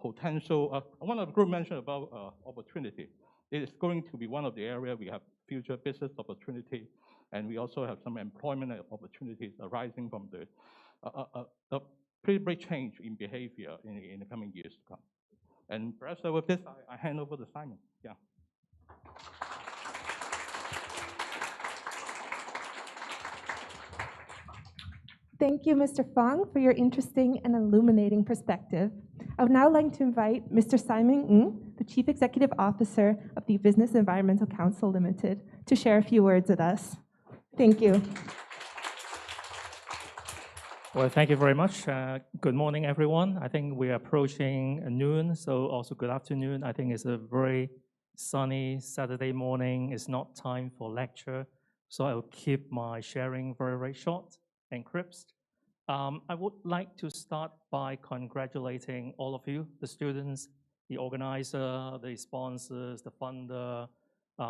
potential. One of the group mentioned about opportunity. It is going to be one of the areas we have future business opportunity, and we also have some employment opportunities arising from the pretty big change in behavior in the coming years to come. And perhaps with this, I hand over to Simon. Yeah. Thank you, Mr. Fong, for your interesting and illuminating perspective. I would now like to invite Mr. Simon Ng, the Chief Executive Officer of the Business Environmental Council Limited, to share a few words with us. Thank you. Well, thank you very much. Good morning, everyone. I think we are approaching noon, so also good afternoon. I think it's a very sunny Saturday morning. It's not time for lecture, so I'll keep my sharing very, very short and crisp. I would like to start by congratulating all of you, the students, the organizer, the sponsors, the funder,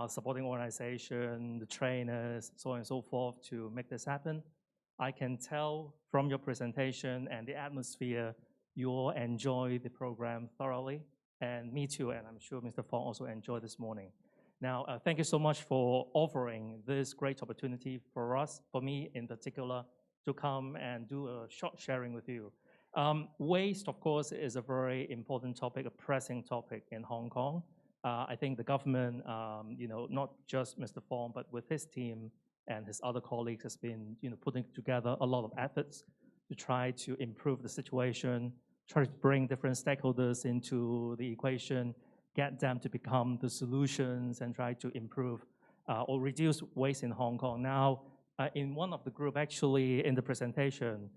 supporting organization, the trainers, so on and so forth, to make this happen. I can tell from your presentation and the atmosphere, you all enjoy the program thoroughly, and me too, and I'm sure Mr. Fong also enjoyed this morning. Now, thank you so much for offering this great opportunity for us, for me in particular, to come and do a short sharing with you. Waste, of course, is a very important topic, a pressing topic in Hong Kong. I think the government, not just Mr. Fong, but with his team and his other colleagues has been, putting together a lot of efforts to try to improve the situation, try to bring different stakeholders into the equation, get them to become the solutions and try to improve or reduce waste in Hong Kong. Now, in one of the group, actually, in the presentation,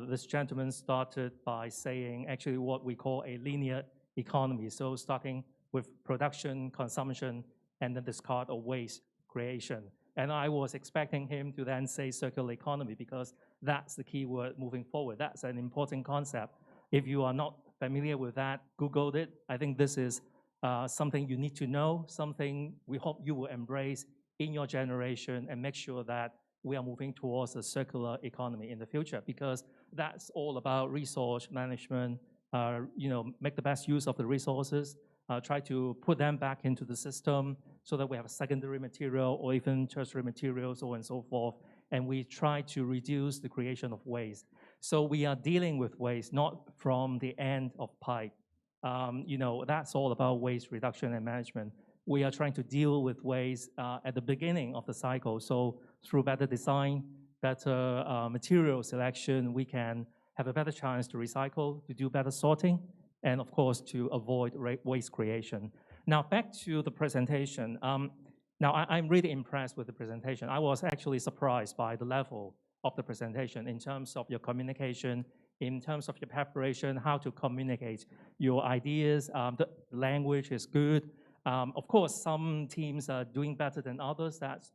this gentleman started by saying actually what we call a linear economy. So starting with production, consumption, and then discard or waste creation. And I was expecting him to then say circular economy because that's the key word moving forward. That's an important concept. If you are not familiar with that, Googled it. I think this is something you need to know, something we hope you will embrace in your generation and make sure that we are moving towards a circular economy in the future, because that's all about resource management, make the best use of the resources, try to put them back into the system so that we have a secondary material or even tertiary materials, so on and so forth. And we try to reduce the creation of waste. So we are dealing with waste, not from the end of pipe. That's all about waste reduction and management. We are trying to deal with waste at the beginning of the cycle. So through better design, better material selection, we can have a better chance to recycle, to do better sorting, and of course, to avoid waste creation. Now, back to the presentation. I'm really impressed with the presentation. I was actually surprised by the level of the presentation in terms of your communication, in terms of your preparation, how to communicate your ideas. The language is good. Of course, some teams are doing better than others. That's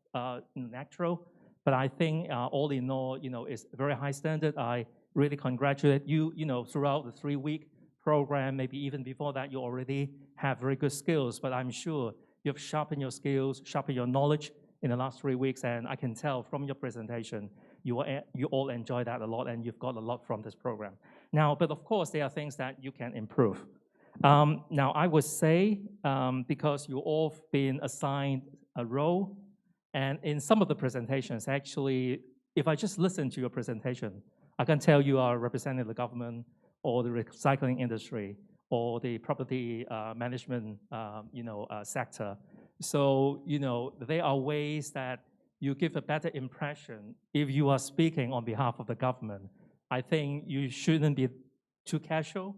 natural. But I think all in all, it's very high standard. I really congratulate you. Throughout the 3-week program, maybe even before that, you already have very good skills. But I'm sure you've sharpened your skills, sharpened your knowledge in the last 3 weeks. And I can tell from your presentation, you all enjoy that a lot, and you've got a lot from this program. Now, but of course, there are things that you can improve. Now, I would say, because you all been assigned a role, and in some of the presentations, actually, if I just listen to your presentation, I can tell you are representing the government or the recycling industry or the property management, sector. So, there are ways that you give a better impression if you are speaking on behalf of the government. I think you shouldn't be too casual.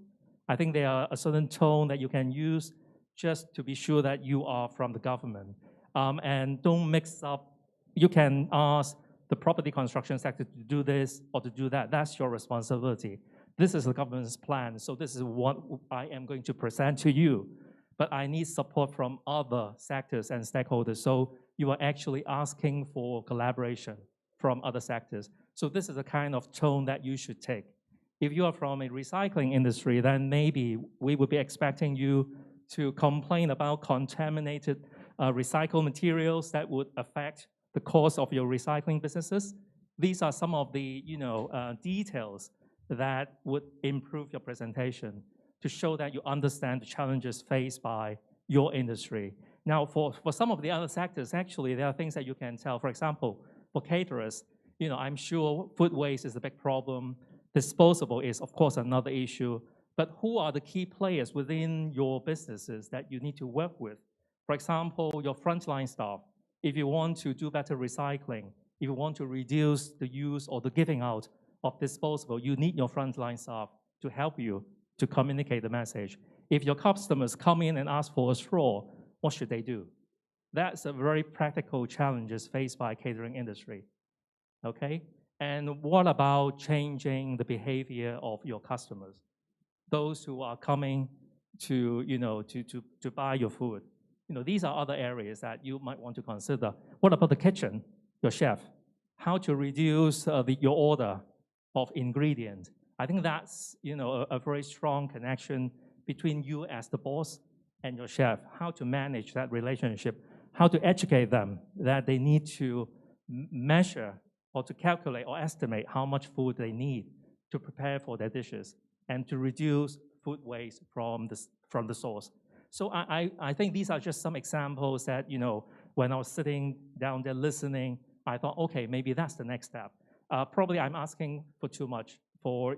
I think there are a certain tone that you can use just to be sure that you are from the government. And don't mix up. You can ask the property construction sector to do this or to do that. That's your responsibility. This is the government's plan, so this is what I am going to present to you. But I need support from other sectors and stakeholders. So you are actually asking for collaboration from other sectors. So this is the kind of tone that you should take. If you are from a recycling industry, then maybe we would be expecting you to complain about contaminated recycled materials that would affect the cost of your recycling businesses. These are some of the details that would improve your presentation to show that you understand the challenges faced by your industry. Now, for some of the other sectors, actually, there are things that you can tell. For example, for caterers, I'm sure food waste is a big problem. Disposable is, of course, another issue. But who are the key players within your businesses that you need to work with? For example, your frontline staff. If you want to do better recycling, if you want to reduce the use or the giving out of disposable, you need your frontline staff to help you to communicate the message. If your customers come in and ask for a straw, what should they do? That's a very practical challenge faced by catering industry, okay? And what about changing the behavior of your customers? Those who are coming to, to buy your food. These are other areas that you might want to consider. What about the kitchen, your chef? How to reduce your order of ingredients? I think that's, a very strong connection between you as the boss and your chef. How to manage that relationship, how to educate them that they need to measure or to calculate or estimate how much food they need to prepare for their dishes and to reduce food waste from the source. So I think these are just some examples that, when I was sitting down there listening, I thought, okay, maybe that's the next step. Probably I'm asking for too much for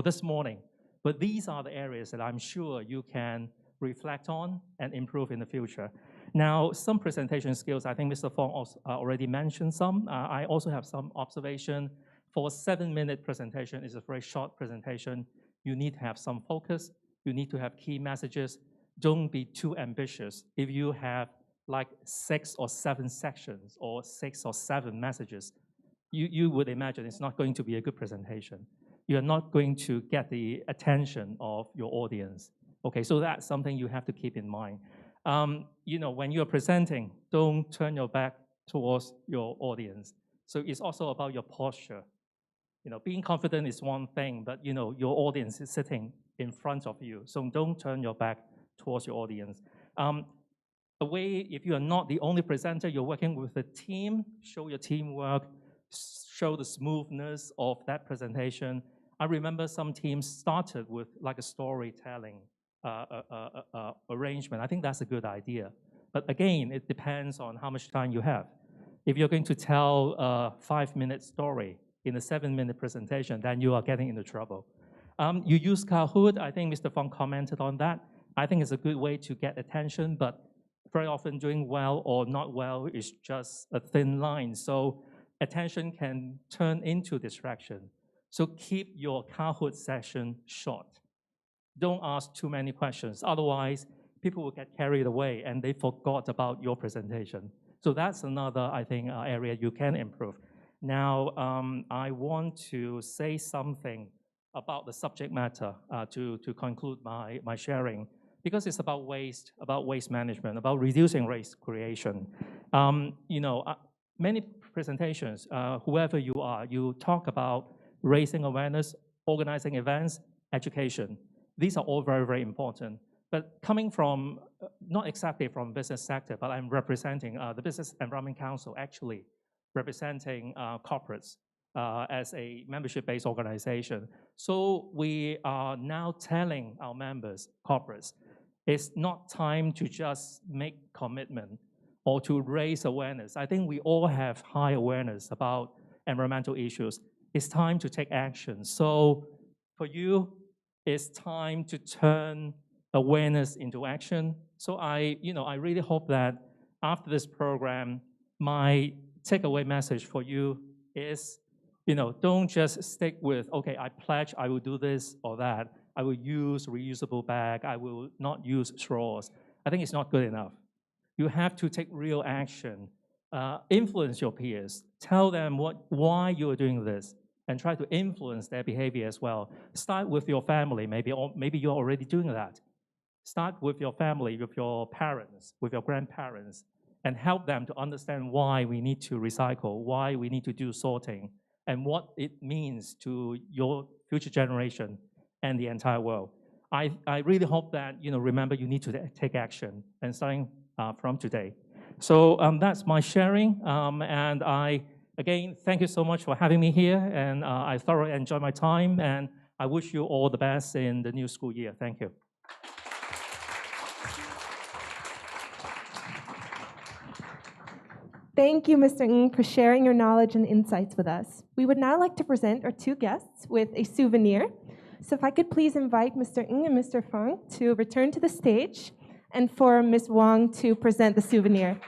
this morning, but these are the areas that I'm sure you can reflect on and improve in the future. Now, some presentation skills, I think Mr. Fong also, already mentioned some. I also have some observation. For a 7-minute presentation, it's a very short presentation. You need to have some focus. You need to have key messages. Don't be too ambitious. If you have like 6 or 7 sections or 6 or 7 messages, you would imagine it's not going to be a good presentation. You're not going to get the attention of your audience. Okay, so that's something you have to keep in mind. When you're presenting, don't turn your back towards your audience. So it's also about your posture. Being confident is one thing, but your audience is sitting in front of you. So don't turn your back towards your audience. If you are not the only presenter, you're working with a team, show your teamwork, show the smoothness of that presentation. I remember some teams started with like a storytelling arrangement. I think that's a good idea. But again, it depends on how much time you have. If you're going to tell a 5-minute story in a 7-minute presentation, then you are getting into trouble. You use Kahoot. I think Mr. Fong commented on that. I think it's a good way to get attention, but very often doing well or not well is just a thin line. So attention can turn into distraction. So keep your Kahoot session short. Don't ask too many questions. Otherwise, people will get carried away and they forgot about your presentation. So that's another, I think, area you can improve. Now, I want to say something about the subject matter to conclude my sharing, because it's about waste management, about reducing waste creation. Many presentations, whoever you are, you talk about raising awareness, organizing events, education. These are all very, very important. But coming from, not exactly from business sector, but I'm representing the Business Environment Council, actually representing corporates as a membership-based organization. So we are now telling our members, corporates, it's not time to just make commitment or to raise awareness. I think we all have high awareness about environmental issues. It's time to take action. So for you, it's time to turn awareness into action. So I really hope that after this program, my takeaway message for you is, don't just stick with, okay, I pledge I will do this or that. I will use reusable bag. I will not use straws. I think it's not good enough. You have to take real action. Influence your peers. Tell them why you are doing this, and try to influence their behavior as well. Start with your family, maybe you're already doing that. Start with your family, with your parents, with your grandparents, and help them to understand why we need to recycle, why we need to do sorting, and what it means to your future generation and the entire world. I really hope that, remember you need to take action, and starting from today. So that's my sharing, and again, thank you so much for having me here, and I thoroughly enjoyed my time, and I wish you all the best in the new school year. Thank you. Thank you, Mr. Ng, for sharing your knowledge and insights with us. We would now like to present our 2 guests with a souvenir. So if I could please invite Mr. Ng and Mr. Fong to return to the stage, and for Ms. Wong to present the souvenir.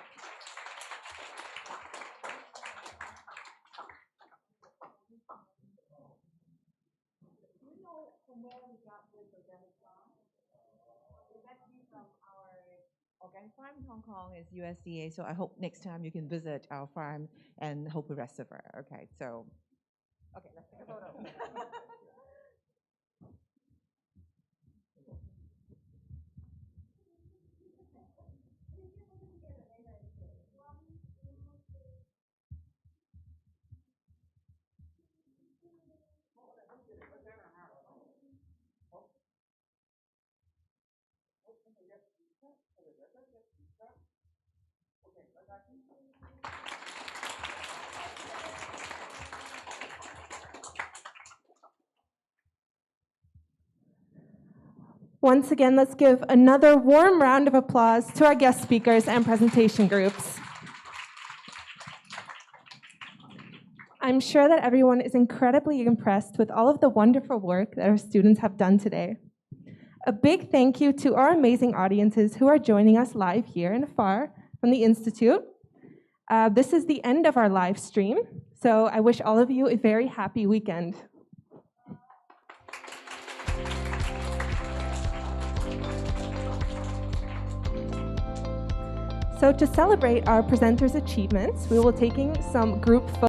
Organic farm in Hong Kong is USDA, so I hope next time you can visit our farm and hope the rest of it. Okay, so, okay, let's take a photo. Once again, let's give another warm round of applause to our guest speakers and presentation groups. I'm sure that everyone is incredibly impressed with all of the wonderful work that our students have done today. A big thank you to our amazing audiences who are joining us live here and afar from the Institute. This is the end of our live stream, so I wish all of you a very happy weekend. So to celebrate our presenters' achievements, we will be taking some group photos.